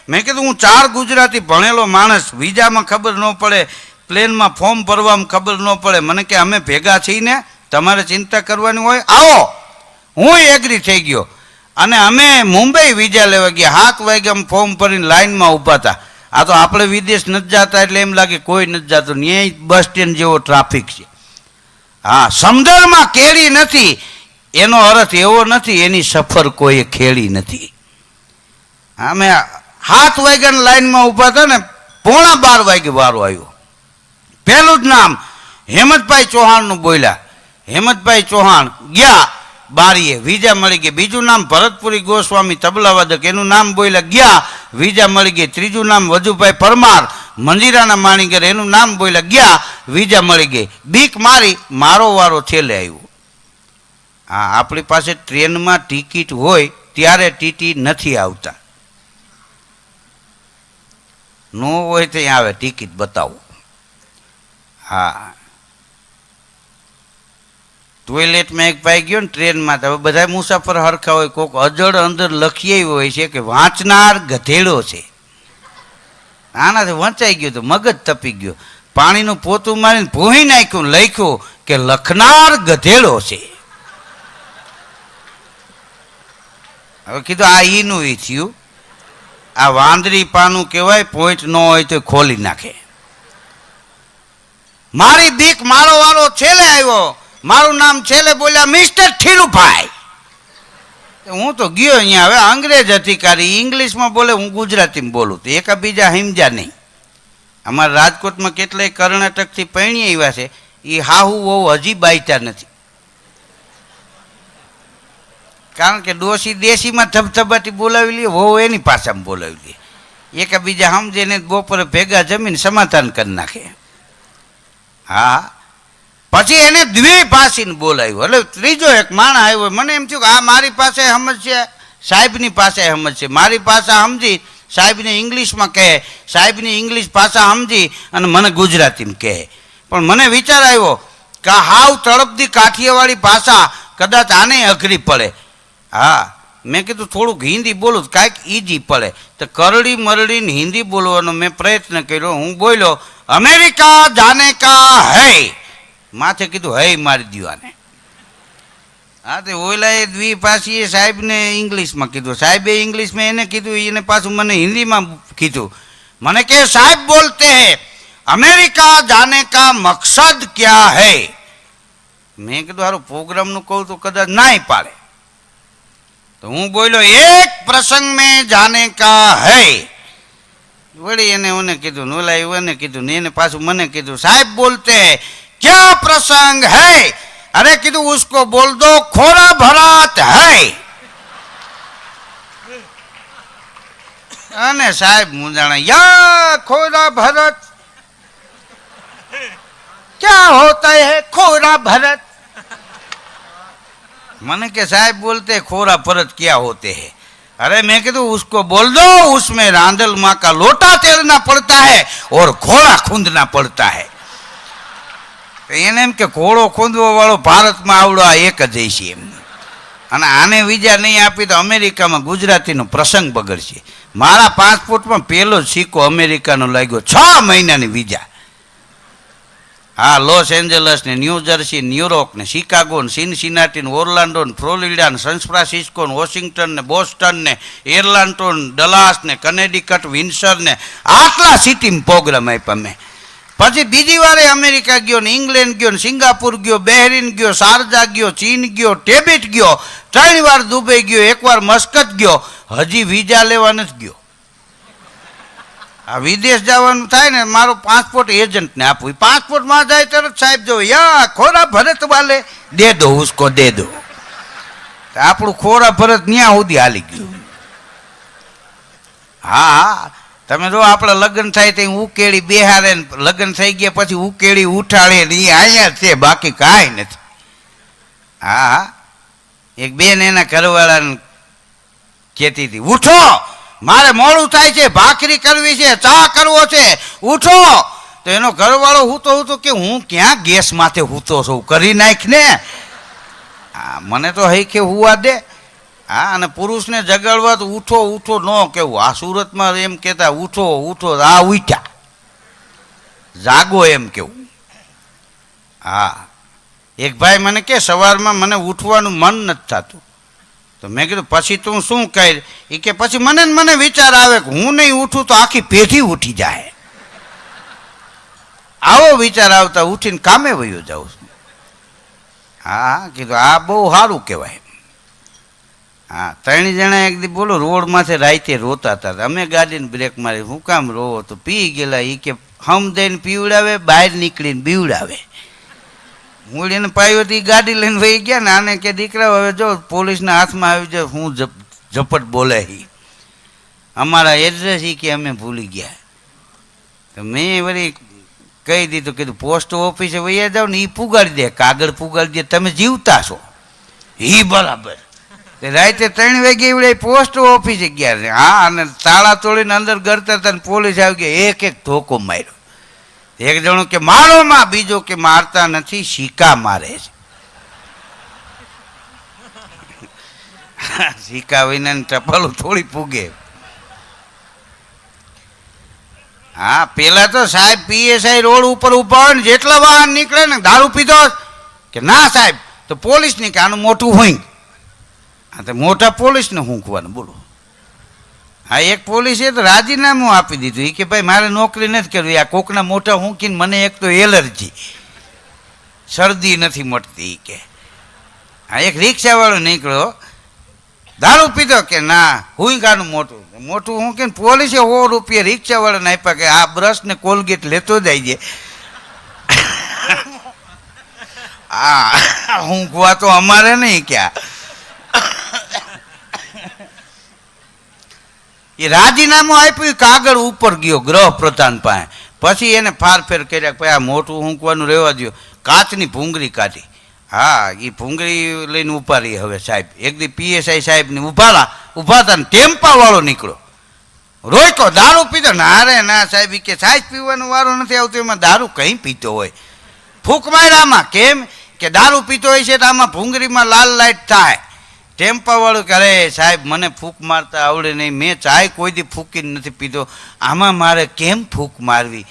Speaker 1: મેં કીધું હું 4 ગુજરાતી ભણેલો માણસ, વિઝામાં ખબર ન પડે, પ્લેનમાં ફોર્મ ભરવામાં ખબર ન પડે. મને કે અમે ભેગા છીએ ને, તમારે ચિંતા કરવાની હોય, આવો. હું એગ્રી થઈ ગયો અને અમે મુંબઈ વિઝા લેવા ગયા. 7 વાગ્યામાં ફોર્મ ભરીને લાઈનમાં ઊભા હતા. આ તો આપણે વિદેશ નથી જતા એટલે એમ લાગે કોઈ નથી જતું, ન્યાય બસ સ્ટેન્ડ જેવો ટ્રાફિક છે. હા, સમંદરમાં કેરી નથી એનો અર્થ એવો નથી એની સફર કોઈએ ખેડી નથી. અમે 7 વાગ્યાની લાઈનમાં ઊભા હતા ને, 11:15 વાગે વારો આવ્યો. પહેલું જ નામ હેમંતભાઈ ચૌહાણનું બોલ્યા. હેમંતભાઈ ચૌહાણ ગયા બારીએ, વિઝા મળી ગઈ. બીજું નામ ભરતપુરી ગોસ્વામી તબલાવાદક, એનું નામ બોલ્યા, ગયા, વિઝા મળી ગઈ. ત્રીજું નામ વજુભાઈ પરમાર મંજીરાના માણીગર, એનું નામ બોલ્યા, ગયા, વિઝા મળી ગઈ. બીક મારી, મારો વારો છેલ્લે આવ્યો. હા, આપણી પાસે ટ્રેનમાં ટિકિટ હોય ત્યારે ટીટી નથી આવતા, નો હોય તો આવે ટિકિટ બતાવો. હા, ટોયલેટમાં એક ભાઈ ગયો ને ટ્રેનમાં, તો બધા મુસાફર હરખા હોય, કોઈક અજડ અંદર લખી હોય છે કે વાંચનાર ગધેડો છે. આનાથી વંચાઈ ગયો તો મગજ તપી ગયો, પાણીનું પોતું મારીને ભૂહી નાખ્યું, લખ્યું કે લખનાર ગધેડો છે. હવે કીધું આ ઈનું ઈ થયું. આ વાંદરી પાનું કહેવાય, પોઈન્ટ ન હોય તો ખોલી નાખે. મારી બીક, મારો વારો છેલ્લે આવ્યો. મારું નામ છેલ્લે બોલ્યા, મિસ્ટર ઠીરુભાઈ. હું તો ગયો અહીંયા. હવે અંગ્રેજ અધિકારી ઇંગ્લિશમાં બોલે, હું ગુજરાતીમાં બોલું, તો એકબીજા સમજ્યા નહીં. અમારા રાજકોટમાં કેટલાય કર્ણાટકથી પૈણી આવ્યા છે, એ હાહુ બહુ હજી બાયતા નથી. કારણ કે ડોસી દેશીમાં ધબધબાટી બોલાવી લે, વહુ એની પાછામાં બોલાવી લે, એકબીજા સમજે ને બપોરે ભેગા જમીને સમાધાન કરી નાખે. હા, પછી એને દ્વિભાષીને બોલાવ્યો. એટલે ત્રીજો એક માણસ આવ્યો. મને એમ થયું કે આ મારી પાસે સમજશે, સાહેબની પાસે સમજશે. મારી ભાષા સમજી સાહેબને ઇંગ્લિશમાં કહે, સાહેબની ઇંગ્લિશ ભાષા સમજી અને મને ગુજરાતીમાં કહે. પણ મને વિચાર આવ્યો કે હાવ તળપદી કાઠિયાવાડી ભાષા કદાચ આને અઘરી પડે. હા, મેં કીધું થોડુંક હિન્દી બોલું કાંઈક ઈજી પડે. તો કરડી મરડીને હિન્દી બોલવાનો મેં પ્રયત્ન કર્યો. હું બોલ્યો, અમેરિકા જાને કા હૈ. માથે કીધું હૈ મારી દીવાને. હા, તે ઓલાએ દ્વિભાષીએ સાહેબને ઇંગ્લિશમાં કીધું, સાહેબે ઇંગ્લિશમાં એને કીધું, એને પાછું મને હિન્દીમાં કીધું. મને કહે સાહેબ બોલતે હૈ અમેરિકા જાને કા મકસદ ક્યા હૈ. મેં કીધું હારું પ્રોગ્રામનું કહું તો કદાચ નાય પાડે. તો હું બોલ્યો, એક પ્રસંગ મેં જાને કા હૈ. વળી એને મને કીધું, ઓલા એને કીધું ને એને પાછું મને કીધું, સાહેબ બોલતે હૈ क्या प्रसंग है. अरे કીધું उसको बोल दो खोरा भरात है. અને સાહેબ મુંજાણા, યા खोरा भरत क्या होता है खोरा भरत. મને કે સાહેબ બોलते खोरा भरत क्या होते हैं. अरे मैं कह दूं उसको बोल दो उसमें रांदल माँ का लोटा तेरना पड़ता है और घोड़ा खूंदना पड़ता है. એને એમ કે ઘોડો ખૂંદવા વાળો ભારતમાં આવડો આ એક જ છે એમ. અને આને વિઝા નહીં આપી તો અમેરિકામાં ગુજરાતીનો પ્રસંગ બગડશે. મારા પાસપોર્ટમાં પહેલો જ સિક્કો અમેરિકાનો લાગ્યો, 6 મહિનાની વિઝા. હા, લોસ એન્જલસ ને ન્યૂ જર્સી, ન્યુયોર્ક ને શિકાગો ને સિનસિનાટી ને ઓર્લાન્ડો ને ફ્લોરિડા ને સાન ફ્રાન્સિસ્કો ને વોશિંગ્ટન ને બોસ્ટન ને એરલાન્ટો ને ડલાસ ને કનેડિકટ, વિન્સર ને આટલા સિટીમાં પ્રોગ્રામ આપ્યા મેં. પછી બીજી વારે અમેરિકા ગયો ને ઇંગ્લેન્ડ ગયો ને સિંગાપુર ગયો, બહેરીન ગયો, શારજા ગયો, ચીન ગયો, ટેબિટ ગયો, 3 વાર દુબઈ ગયો, 1 વાર મસ્કત ગયો. હજી વિઝા લેવા નથી ગયો. આ વિદેશ જવાનું થાય ને મારો પાસપોર્ટ એજન્ટને આપવું, પાસપોર્ટમાં જાય તરત સાહેબ જો યા ખોરા ભરત વાલે દે દો ઉસકો દે દો. આપણું ખોરા ભરત ન્યા સુધી હાલી ગયું. હા હા, તમે જો આપણે લગ્ન થાય તો ઉકેડી બેહારે, લગ્ન થઈ ગયા પછી ઉકેડી ઉઠાડે ને એ અહીંયા છે, બાકી કાંઈ નથી. હા હા, એક બેન એના ઘરવાળાને કહેતી હતી ઉઠો મારે મોડું થાય છે, ભાખરી કરવી છે, ચા કરવો છે, ઉઠો. તો એનો ઘરવાળો હૂતો કે હું ક્યાં ગેસ માથે હૂતો છું, કરી નાખ ને. હા, મને તો હઈ કે હુવા દે. હા, અને પુરુષને જગાડવા તો ઉઠો ઉઠો ન કેવું. આ સુરતમાં એમ કહેતા ઉઠો ઉઠો, આ ઉઠ્યા જાગો એમ કેવું. હા, એક ભાઈ મને કે સવારમાં મને ઉઠવાનું મન નથી થતું. તો મેં કીધું પછી તું શું કહે? એ કે પછી મને વિચાર આવે કે હું નહીં ઉઠું તો આખી પેઢી ઉઠી જાય. આવો વિચાર આવતા ઉઠીને કામે વયો જાઉં છું. હા, કીધું આ બહુ સારું કહેવાય. હા, 3 જણા એક દી બોલો રોડમાંથી રાતે રોતા હતા. અમે ગાડીને બ્રેક મારી, હું કામ રોવો? તો પી ગયેલા. એ કે હમ દઈને પીવડાવે, બહાર નીકળીને બીવડાવે. હું એને પાયો તો ગાડી લઈને વહી ગયા ને. આને કે દીકરા હવે જો પોલીસના હાથમાં આવી જાય, હું ઝપટ બોલે. અમારા એડ્રેસ કે અમે ભૂલી ગયા. તો મેં વળી કહી દીધું, કીધું પોસ્ટ ઓફિસે વૈયા જાઓ ને, એ પુગાડી દે, કાગળ પુગાડી દે, તમે જીવતા છો. એ બરાબર. રાતે 3 વાગે એવડે પોસ્ટ ઓફિસે ગયા છે. હા, અને તાળા તોડીને અંદર ગરતા હતા ને પોલીસ આવી ગયા, એક ધોકો માર્યો. એક જણો કે મારો માં, બીજો કે મારતા નથી, સિક્કા મારે છે. સિક્કા વિના ટપાલું થોડી પૂગે. હા, પેલા તો સાહેબ PSI રોડ ઉપર ઉભા હોય ને, જેટલા વાહન નીકળે ને દારૂ પીધો કે ના સાહેબ, તો પોલીસ ની કે આનું મોટું હોય. હા, તો મોટા પોલીસને હુંકવાનું બોલો. હા, એક પોલીસે તો રાજીનામું આપી દીધું. એ કે ભાઈ મારે નોકરી નથી કરવી, આ કોકના મોટા હુંકીને મને એક તો એલર્જી, શરદી નથી મટતી. કે હા, એક રિક્ષાવાળો નીકળ્યો, દારૂ પીધો કે ના હુંકાનું મોટું મોટું હું કે પોલીસે 100 રૂપિયા રિક્ષાવાળાને આપ્યા કે આ બ્રશ ને કોલગેટ લેતો જાય. હા, હુંકવા તો અમારે નહીં. ક્યાં એ રાજીનામું આપ્યું, કાગળ ઉપર ગયો ગૃહ પ્રધાન પાસે. પછી એને ફારફેર કર્યા, ભાઈ આ મોટું હુંકવાનું રહેવા દો. કાચની ભૂંગળી કાઢી. હા, એ ભૂંગળી લઈને ઉભા રહી. હવે સાહેબ એક દી PSI સાહેબ ને ઉભા હતા ને ટેમ્પા વાળો નીકળ્યો, રોક્યો, દારૂ પીધો. ના રે ના સાહેબ, કે સાહેબ પીવાનો વારો નથી આવતો, એમાં દારૂ કઈ પીતો હોય. ફૂંક માર્યામાં. કેમ કે દારૂ પીતો હોય છે તો આમાં ભૂંગળીમાં લાલ લાઈટ થાય. ટેમ્પા વાળું કે અરે સાહેબ મને ફૂંક મારતા આવડે નહીં, મેં ચાય કોઈ દી ફૂંકીને નથી પીધો, આમાં મારે કેમ ફૂંક મારવી?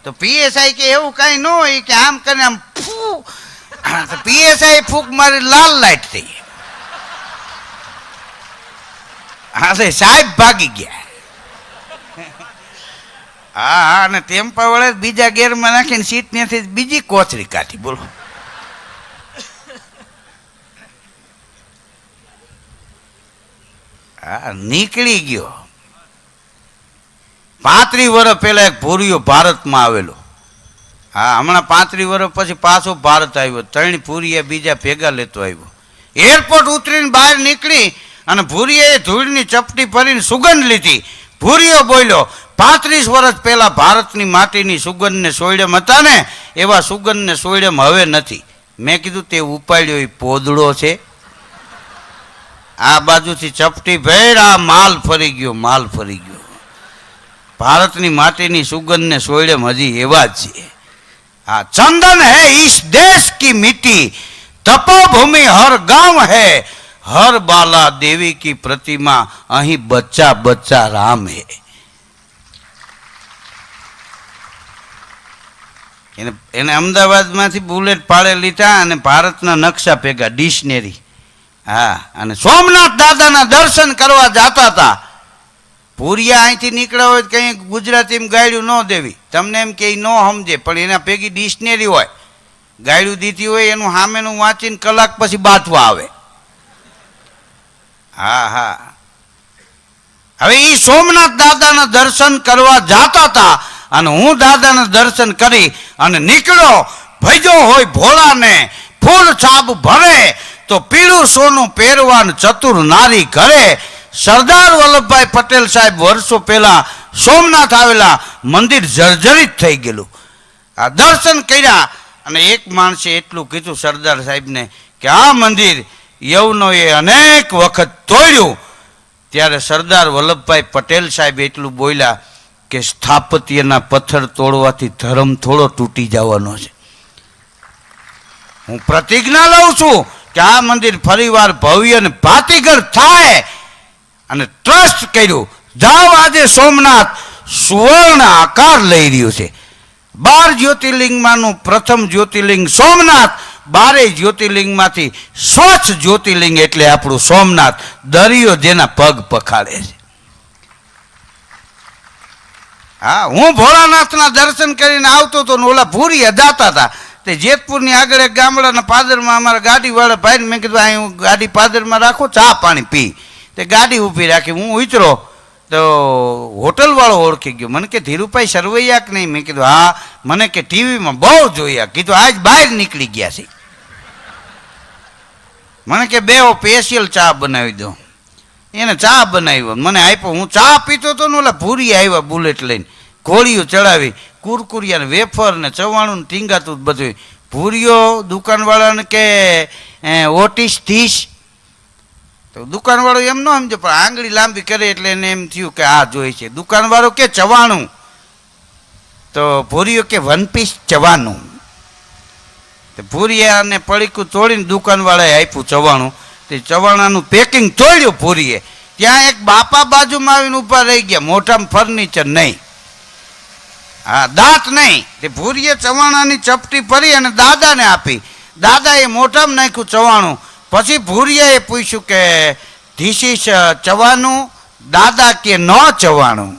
Speaker 1: તો PSI કે એવું કાંઈ ન હોય, કે આમ કરીને આમ ફૂ. તો PSI ફૂંક મારી લાલ લાઈટ થઈ. હા, સાહેબ ભાગી ગયા. હા હા, અને ટેમ્પા વાળા બીજા ગેરમાં નાખીને સીટ ત્યાંથી બીજી કોથળી કાઢી. બોલો. હા, નીકળી ગયો. 35 વર્ષ પહેલા એક ભૂરિયો ભારતમાં આવેલો. હા, હમણાં 35 વર્ષ પછી પાછો ભારત આવ્યો. 3 ભૂરિયા બીજા ભેગા લેતો આવ્યો. એરપોર્ટ ઉતરીને બહાર નીકળી અને ભૂરિયાએ ધૂળની ચપટી ભરીને સુગંધ લીધી. ભૂરિયો બોલ્યો, 35 વર્ષ પહેલા ભારતની માટીની સુગંધને સોયડમ હતા ને, એવા સુગંધને સોયડમ હવે નથી. મેં કીધું તે ઉપાડ્યો એ પોદડો છે. આ બાજુથી ચપટી ભેર, આ માલ ફરી ગયો, માલ ફરી ગયો. ભારતની માટીની સુગંધને સોયડમ હજી એવા જ છે. હા, ચંદન હે ઇસ દેશ કી મિટ્ટી, તપોભૂમિ હર ગાંવ હે, હર બાલા દેવી કી પ્રતિમા, અહીં બચ્ચા બચ્ચા રામ હે. એને અમદાવાદમાંથી બુલેટ પાડે લીધા અને ભારતના નકશા ભેગા, ડિક્શનરી. હા, અને સોમનાથ દાદાના દર્શન કરવા જતા હતા. ભૂરિયા અહીંથી નીકળ્યા હોય કંઈ ગુજરાતીમાં ગાયડું ન દેવી, તમને એમ કે ન સમજે, પણ એના ભેગી ડિક્શનરી હોય, ગાયડું દીધી હોય, એનું સામેનું વાંચીને કલાક પછી બાંધવા આવે. હા હા, હવે એ સોમનાથ દાદાના દર્શન કરવા જતા હતા અને હું દાદાના દર્શન કરી અને નીકળ્યો. ભજ્યો હોય ભોળાને ફૂલ છાપ ભરે તો પીળું સોનું પહેરવાન ચતુર નારી ઘરે. સરદાર વલ્લભભાઈ પટેલ સાહેબ વર્ષો પહેલા સોમનાથ આવેલા, મંદિર જર્જરિત થઈ ગયેલું. આ દર્શન કર્યા અને એક માણસે એટલું કીધું સરદાર સાહેબને કે આ મંદિર યવનોએ અનેક વખત તોડ્યું. ત્યારે સરદાર વલ્લભભાઈ પટેલ સાહેબ એટલું બોલ્યા કે સ્થાપત્યના પથ્થર તોડવાથી ધર્મ થોડો તૂટી જવાનો છે. હું પ્રતિજ્ઞા લઉં છું કે આ મંદિર ફરીવાર ભવ્ય અને ભાતીગર થાય. અને ટ્રસ્ટ કર્યું. જાઓ, આજે સોમનાથ સુવર્ણ આકાર લઈ રહ્યું છે. 12 જ્યોતિર્લિંગમાંનું પ્રથમ જ્યોતિર્લિંગ સોમનાથ. 12 જ્યોતિર્લિંગમાંથી સ્વચ્છ જ્યોતિર્લિંગ એટલે આપણું સોમનાથ, દરિયો જેના પગ પખાડે છે. હા, હું ભોળાનાથના દર્શન કરીને આવતો હતો ને ઓલા ભૂરીયા જાતા હતા. તે જેતપુરની આગળ એક ગામડાના પાદરમાં અમારા ગાડીવાળા ભાઈને મેં કીધું અહીં ગાડી પાદરમાં રાખો, ચા પાણી પી. તે ગાડી ઊભી રાખી. હું ઉતરો તો હોટલવાળો ઓળખી ગયો. મને કે ધીરુભાઈ સરવૈયા કે નહીં? મેં કીધું હા. મને કે ટીવીમાં બહુ જોયા. કીધું આજ બહાર નીકળી ગયા છે. મને કે બે સ્પેશિયલ ચા બનાવી દો. એને ચા બનાવ્યો, મને આપ્યો. હું ચા પીતો હતો ને ઓલા ભૂરી આવ્યા બુલેટ લઈને, ઘોડીઓ ચડાવી, કુરકુરિયા ને વેફર ને ચવાણું ને ટીંગાતું બધું. ભૂરીઓ દુકાનવાળાને કે ઓટીસ 30. તો દુકાનવાળો એમ ન સમજો, પણ આંગળી લાંબી કરે એટલે એને એમ થયું કે આ જોઈ છે. દુકાનવાળો કે 94. તો ભૂરીઓ કે 1 પીસ 94. તો ભૂરિયાને પડીકું તોડીને દુકાનવાળાએ આપ્યું 94. તે ચવાણાનું પેકિંગ તોડ્યું ભૂરીએ. ત્યાં એક બાપા બાજુમાં આવીને ઊભા રહી ગયા. મોઢામાં ફર્નિચર નહીં, હા દાંત નહીં. તે ભૂરીએ ચવાણાની ચપટી ભરી અને દાદાને આપી. દાદાએ મોઢામાં નાખ્યું ચવાણું. પછી ભૂરિયાએ પૂછ્યું કે ધીસ ઇઝ ચવાનું? દાદા કે ન ચવાણું.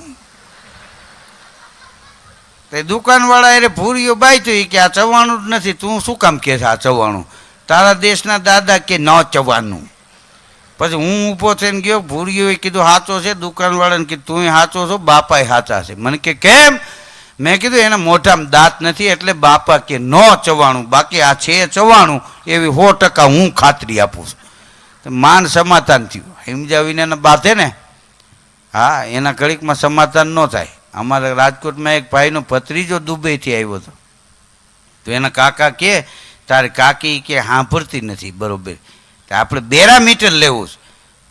Speaker 1: તે દુકાનવાળા એટલે ભૂરીઓ બાઈ કે આ ચવાણું જ નથી, તું શું કામ કે આ ચવાણું? તારા દેશના દાદા કે ન ચવાનું. પછી હું ઊભો થઈને ગયો. ભૂરીઓએ કીધું સાચો છે. દુકાનવાળાને કીધું તું સાચો છો, બાપાએ સાચા છે. મને કે કેમ? મેં કીધું એના મોઢામાં દાંત નથી એટલે બાપા કે ન ચવાણું, બાકી આ છે ચવાણું, એવી 100% હું ખાતરી આપું છું. માન સમાધાન થયું. સમજ્યા વિના બાંધે ને, હા એના ઘડીકમાં સમાધાન ન થાય. અમારા રાજકોટમાં એક ભાઈનો ભત્રીજો દુબઈથી આવ્યો હતો. તો એના કાકા કે તારી કાકી કે સાંભળતી નથી બરોબર, તો આપણે બેરામીટર લેવું છે.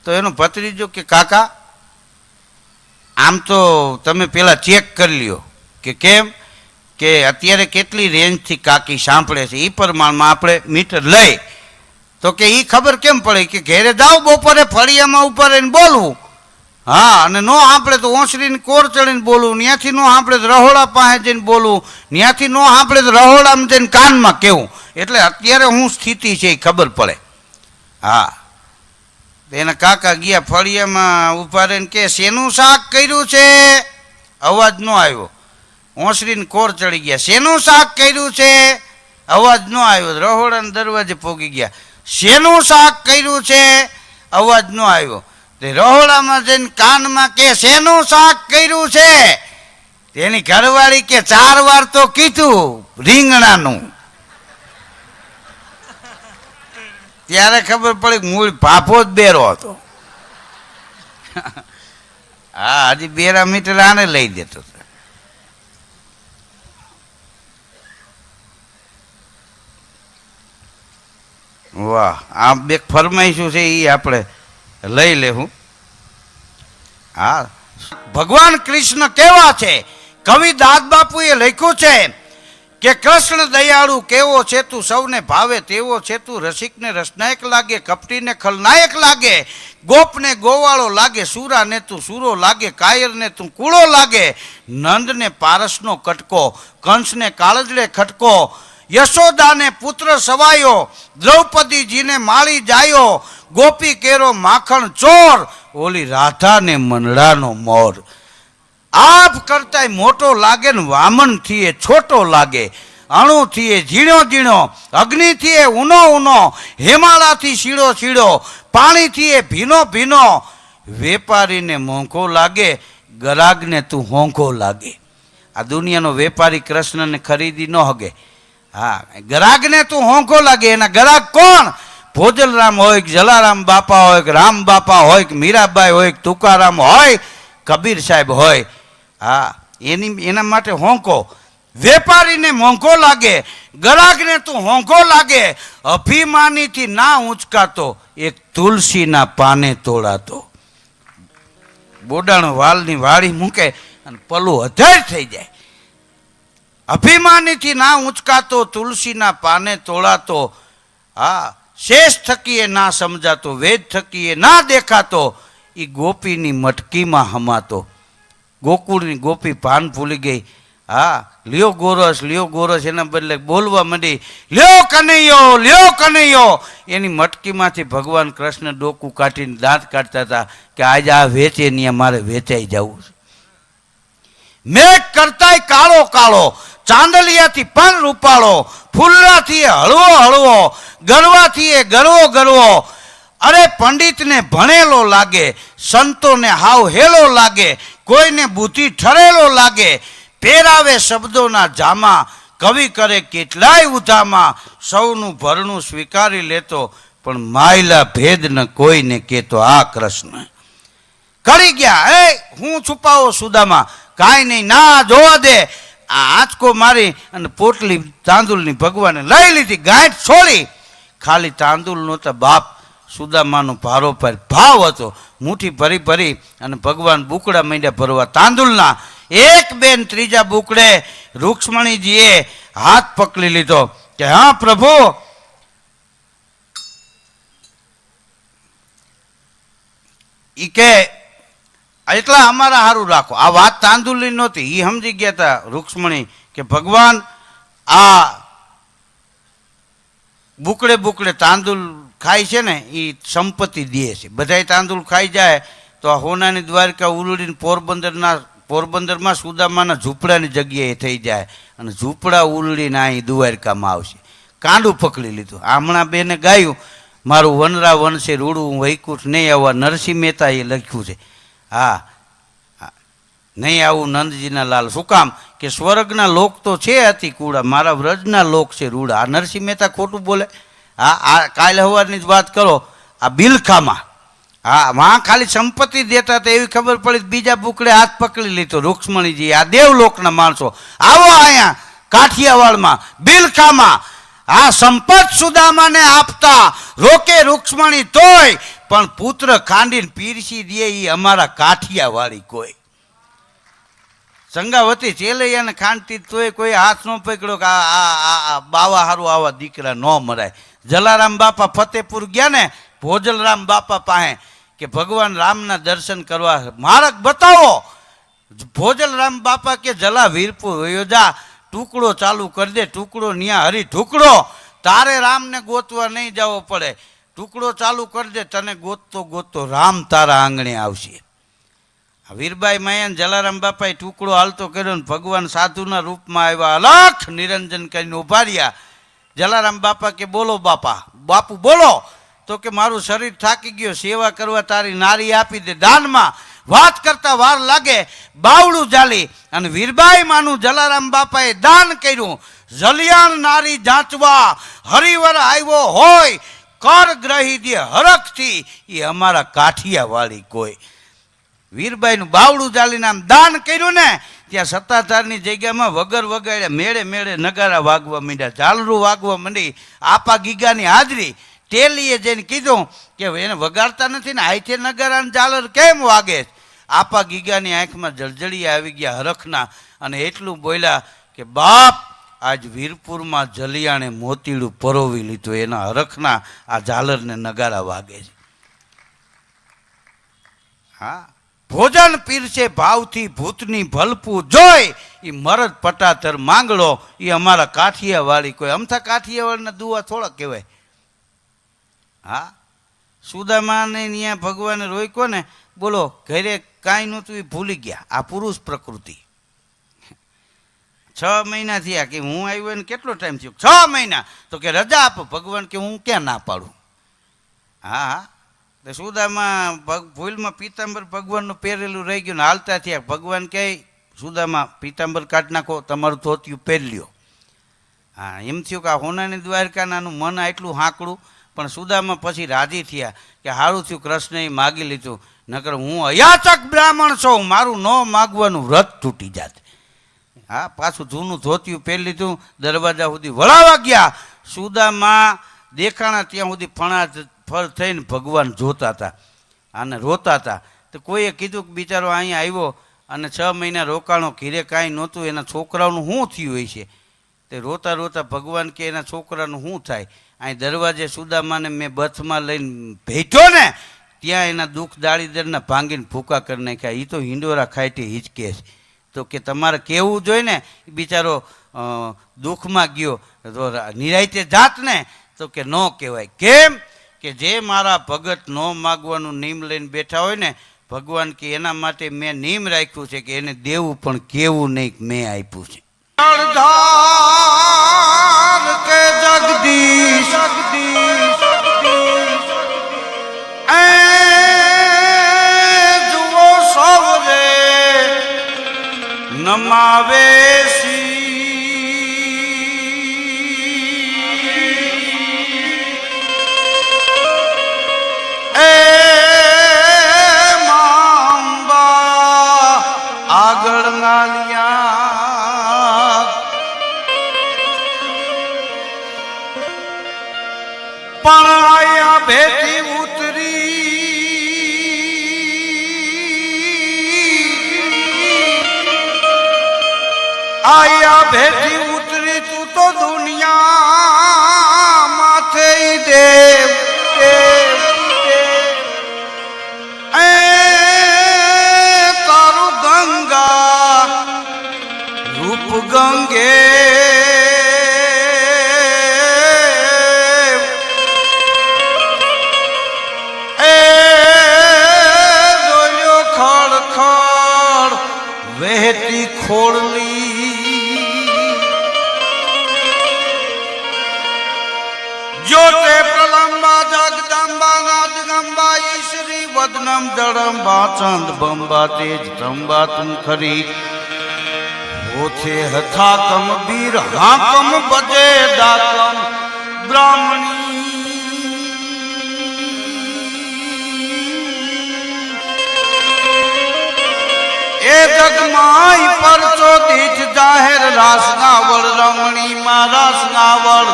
Speaker 1: તો એનો ભત્રીજો કે કાકા આમ તો તમે પેલા ચેક કરી લ્યો કે કેમ, કે અત્યારે કેટલી રેન્જથી કાકી સાંભળે છે એ પ્રમાણમાં આપણે મીટર લઈ. તો કે એ ખબર કેમ પડે? કે ઘેરે જાઓ બપોરે ફળિયામાં ઉપર રહીને બોલવું. હા, અને નો સાંભળે તો ઓસરીને કોર ચડીને બોલવું. ત્યાંથી નો સાંભળે તો રહોડા પાસે જઈને બોલવું. ત્યાંથી નો સાંભળે તો રહોડામાં જઈને કાનમાં કહેવું. એટલે અત્યારે હું સ્થિતિ છે એ ખબર પડે. હા, એના કાકા ગયા ફળિયામાં ઉભા રહીને કે શેનું શાક કર્યું છે? અવાજ ન આવ્યો. ઓસરીને કોર ચડી ગયા. શેનું શાક કર્યું છે? અવાજ ન આવ્યો. રહોડાના દરવાજે પોગી ગયા. શેનું શાક કર્યું છે? અવાજ ન આવ્યો. તે રહોડામાં જઈને કાનમાં કે શેનું શાક કર્યું છે? તેની ઘરવાળી કે 4 વાર તો કીધું રીંગણાનું. ત્યારે ખબર પડી મૂળ ભાભો જ બેરો હતો. હા, હજી બેરામીટર આને લઈ દેતો. વાહ, આ બે ફરમાઈશું છે એ આપણે લઈ લેવું. હા, ભગવાન કૃષ્ણ કેવા છે? કવિ દાદ બાપુએ લખ્યું છે કે કૃષ્ણ દયાળુ કેવો છે તું, સૌને ભાવે તેવો છે તું, રસિકને રસનાયક લાગે, કપટીને ખલનાયક લાગે, ગોપને ગોવાળો લાગે, સુરાને તું સૂરો લાગે, કાયરને તું કૂળો લાગે, નંદને પારસનો કટકો, કંસને કાળજડે ખટકો, યશોદાને પુત્ર સવાયો, દ્રૌપદીજીને માળી જાયો, ગોપી કેરો માખણ ચોર, ઓલી રાધાને મનડાનો મોર. આપ કરતાય મોટો લાગે ને વામનથી એ છોટો લાગે, અણુથી એ ઝીણો ઝીણો, અગ્નિથી એ ઊનો ઊનો, હિમાળાથી શીળો શીળો, પાણીથી એ ભીનો ભીનો, વેપારીને મોંઘો લાગે, ગરાગને તું હોંઘો લાગે. આ દુનિયાનો વેપારી કૃષ્ણને ખરીદી ન હગે. હા, ગરાગને તું હોંઘો લાગે. એના ગરાગ કોણ? ભોજલરામ હોય કે જલારામ બાપા હોય કે રામ બાપા હોય કે મીરાબાઈ હોય કે તુકારામ હોય, કબીર સાહેબ હોય. હા, એના માટે હોંકો. વેપારીને મોંઘો લાગે, ગરાગને તું હોંઘો લાગે. અભિમાનીથી ના ઊંચકાતો, એક તુલસીના પાને તોડાતો. બોડાણો વાલની વાળી મૂકે અને પલું અધેર થઈ જાય. અભિમાનીથી ના ઊંચકાતો, તુલસીના પાને તોડાતો. હા, શેષ થકી એ ના સમજાતો, વેદ થકી એ ના દેખાતો, એ ગોપીની મટકીમાં હમાતો. ગોકુળની ગોપી પાન ભૂલી ગઈ. હા, લ્યો ગોરસ, એના બદલે બોલવા માંડી, લ્યો કનૈયો. એની મટકીમાંથી ભગવાન કૃષ્ણ ડોકું કાઢીને દાંત કાઢતા હતા કે આજે આ વેચે ને મારે વેચાઈ જવું છે. મેઘ કરતાય કાળો, ચાંદલિયાથી પણ રૂપાળો, ફૂલડાથી હળવો, ગરવાથી એ ગરવો. અરે પંડિતને ભણેલો લાગે, સંતોને હાવ હેલો લાગે, કોઈને બુદ્ધિ ઠરેલો લાગે. પહેરાવે શબ્દોના જામા, કવિ કરે કેટલાય ઉધામાં. સૌનું ભરણું સ્વીકારી લેતો, પણ માયલા ભેદ ન કોઈને કહેતો આ કૃષ્ણ. કરી ગયા એ હું છુપાવો સુદામાં, કાંઈ નહીં, ના જોવા દે. આ આંચકો મારી અને પોટલી તાંદુલની ભગવાને લઈ લીધી, ગાંઠ છોડી. ખાલી તાંદુલ નહોતા બાપ, સુદામાનો ભારોભાર ભાવ હતો. મુઠ્ઠી ભરી અને ભગવાન બુકડા માંડ્યા ભરવા તાંદુલના. એક બેન ત્રીજા બુકડે રૂક્ષ્મણીજીએ હાથ પકડી લીધો કે હા પ્રભુ, ઈ કે એટલા અમારા હારું રાખો. આ વાત તાંદુલની નહોતી, એ સમજી ગયા હતા રૂક્ષ્મણી કે ભગવાન આ બુકડે તાંદુલ ખાય છે ને એ સંપત્તિ દે છે. બધાય તાંદુલ ખાઈ જાય તો આ હોનાની દ્વારકા ઉલડીને પોરબંદરમાં સુદામાના ઝૂંપડાની જગ્યાએ થઈ જાય અને ઝૂંપડા ઉલડીને અહીં દ્વારકામાં આવશે. કાંડું પકડી લીધું. હમણાં બેને ગાયું, મારું વનરા વનશે રૂડું વૈકુંઠ નહીં આવવા, નરસિંહ મહેતા એ લખ્યું છે. હા, નહીં આવું નંદજીના લાલ. શું કામ? કે સ્વર્ગના લોક તો છે અતિ કુડા, મારા વ્રજના લોક છે રૂડા. આ નરસિંહ મહેતા ખોટું બોલે? હા, આ કાલે સવારની જ વાત કરો. આ બિલખામાં, હા, વાં ખાલી સંપત્તિ દેતા હતા એવી ખબર પડી, બીજા બુકડે હાથ પકડી લીધો રૂક્ષ્મણીજી. આ દેવલોકના માણસો, આવો અહીંયા કાઠિયાવાડમાં બિલખામાં. આ સંપત સુદામાને આપતા રોકે રૂક્ષ્મણી તોય, પણ પુત્ર ખાંડીને પીરસી દે એ અમારા કાઠિયાવાડી કોઈ. સંગાવતી ચેલૈયાને ખાંડતી તોય કોઈ હાથ ન પકડ્યો કે આ બાવા હારું આવા દીકરા ન મરાય. જલારામ બાપા ફતેપુર ગયા ને ભોજલરામ બાપા પાસે કે ભગવાન રામના દર્શન કરવા માર્ગ બતાવો. ભોજલરામ બાપા કે જલા વીરપુર વયો જા, ટુકડો ચાલુ કરી દે, ટુકડો ન્યા હરી ઢુકડો. તારે રામને ગોતવા નહીં જવો પડે, ટુકડો ચાલુ કરી દે, તને ગોતતો રામ તારા આંગણે આવશે. વીરબાઈ માયા જલારામ બાપાએ ટુકડો હાલતો કર્યો ને ભગવાન સાધુના રૂપમાં આવ્યા, અલખ નિરંજન કરીને ઉભા રહ્યા. જલારામ બાપા કે બોલો બાપુ બોલો. તો કે મારું શરીર થાકી ગયો, સેવા કરવા તારી નારી આપી દે દાનમાં. વાત કરતા વાર લાગે, બાવડું જાલી અને વીરબાઈ માનું જલારામ બાપાએ દાન કર્યું. જલિયાણ નારી જાંચવા હરિવર આવ્યો હોય, કર ગ્રહી દે હરખથી, એ અમારા કાઠિયાવાડી કોઈ. વીરબાઈનું બાવડું ચાલીને આમ દાન કર્યું ને, ત્યાં સત્તાધારની જગ્યામાં વગર વગાડ્યા મેળે નગારા વાગવા માંડ્યા, ઝાલરું વાગવા માંડી. આપા ગીગાની હાજરી. ટેલીએ જઈને કીધું કે એને વગાડતા નથી ને, આઈથે નગારાને ઝાલર કેમ વાગે? આપા ગીગાની આંખમાં જળજળિયા આવી ગયા હરખના, અને એટલું બોલ્યા કે બાપ, આજ વીરપુરમાં જલિયાણે મોતીડું પરોવી લીધું, એના હરખના આ ઝાલરને નગારા વાગે છે. હા, ભોજન પીરસે ભાવથી ભૂતની ભલપું જોઈ, એ મરદ પટાતર માંગડો, એ અમારા કાઠિયાવાડી કોઈ. અમથા કાઠિયાવાડના દુઆ થોડા કહેવાય. હા, સુદામાને ત્યાં ભગવાને રોક્યો ને, બોલો ઘરે કાંઈ નહોતું એ ભૂલી ગયા. આ પુરુષ પ્રકૃતિ. 6 મહિના થયા કે હું આવ્યો ને કેટલો ટાઈમ થયો? 6 મહિના. તો કે રજા આપો. ભગવાન કે હું ક્યાં ના પાડું. હા, તો સુદામાં ભૂલમાં પીતાંબર ભગવાનનું પહેરેલું રહી ગયું ને હાલતા થયા. ભગવાન કહે સુદામાં પીતાંબર કાઢ નાખો, તમારું ધોતિયું પહેરી લ્યો. હા, એમ થયું કે આ હોનાની દ્વારકાનાનું મન આટલું હાંકડું. પણ સુદામાં પછી રાજી થયા કે સારું થયું કૃષ્ણએ માગી લીધું, નકર હું અયાચક બ્રાહ્મણ છું, મારું ન માગવાનું વ્રત તૂટી જાત. હા, પાછું જૂનું ધોતિયું પહેરી લીધું, દરવાજા સુધી વળાવા ગયા. સુદામાં દેખાણા ત્યાં સુધી ફર થઈને ભગવાન જોતા હતા અને રોતા હતા. તો કોઈએ કીધું કે બિચારો અહીંયા આવ્યો અને 6 મહિના રોકાણો, ઘીરે કાંઈ નહોતું, એના છોકરાઓનું શું થયું હોય છે. તે રોતા રોતા ભગવાન કે એના છોકરાનું શું થાય. અહીં દરવાજે સુદામાને મેં બથમાં લઈને ભેટ્યો ને ત્યાં એના દુઃખ દાળીદરના ભાંગીને ભૂકા કરી નાખ્યા. એ તો હિંડોરા ખાઈટી હિચકે છે. તો કે તમારે કહેવું જોઈએ ને, બિચારો દુઃખમાં ગયો તો નિરાયતે જાત ને. તો કે ન કહેવાય. કેમ કે જે મારા ભગત ન માગવાનું નિયમ લઈને બેઠા હોય ને, ભગવાન કે એના માટે મેં નિયમ રાખ્યું છે કે એને દેવું પણ કેવું નહીં, મેં આપ્યું છે. કે જગદીશ જુઓ સૌરે નમાવે આગળ નાલિયા પણ આયા ભેટી ઉતરી તું તો દુનિયા માથે દેવ તારું ગંગા રૂપ ગંગે વહેતી ખોળલી જ્યોતે પ્રલંબા જગદંબા નાદગંબા ઈશ્વરી વદનમ જડંબા ચંદ બંબા તેજ તંબા તુમ ખરી હોથે હથાકમ વીર હાકમ બજે દાકમ બ્રાહ્મણી એ જગમાઈ પરચો દીઠ જાહેર રાસનાવળ રમણી માં રાસનાવળ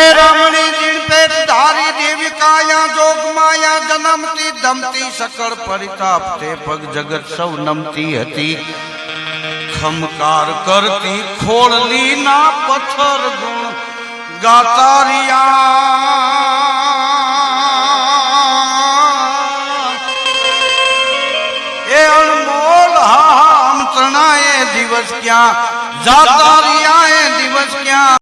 Speaker 1: એ રમણી જીણ પેટ ધારી દેવી કાયા જોગ માયા જન્મતી દમતી સકળ પરિતાપ તે પગ જગત સૌ નમતી હતી ખમકાર કરતી ખોળલી ના પથ્થર ગુણ ગાતારિયા દિવસ ક્યાં જાતા રહ્યા એ દિવસ ક્યાં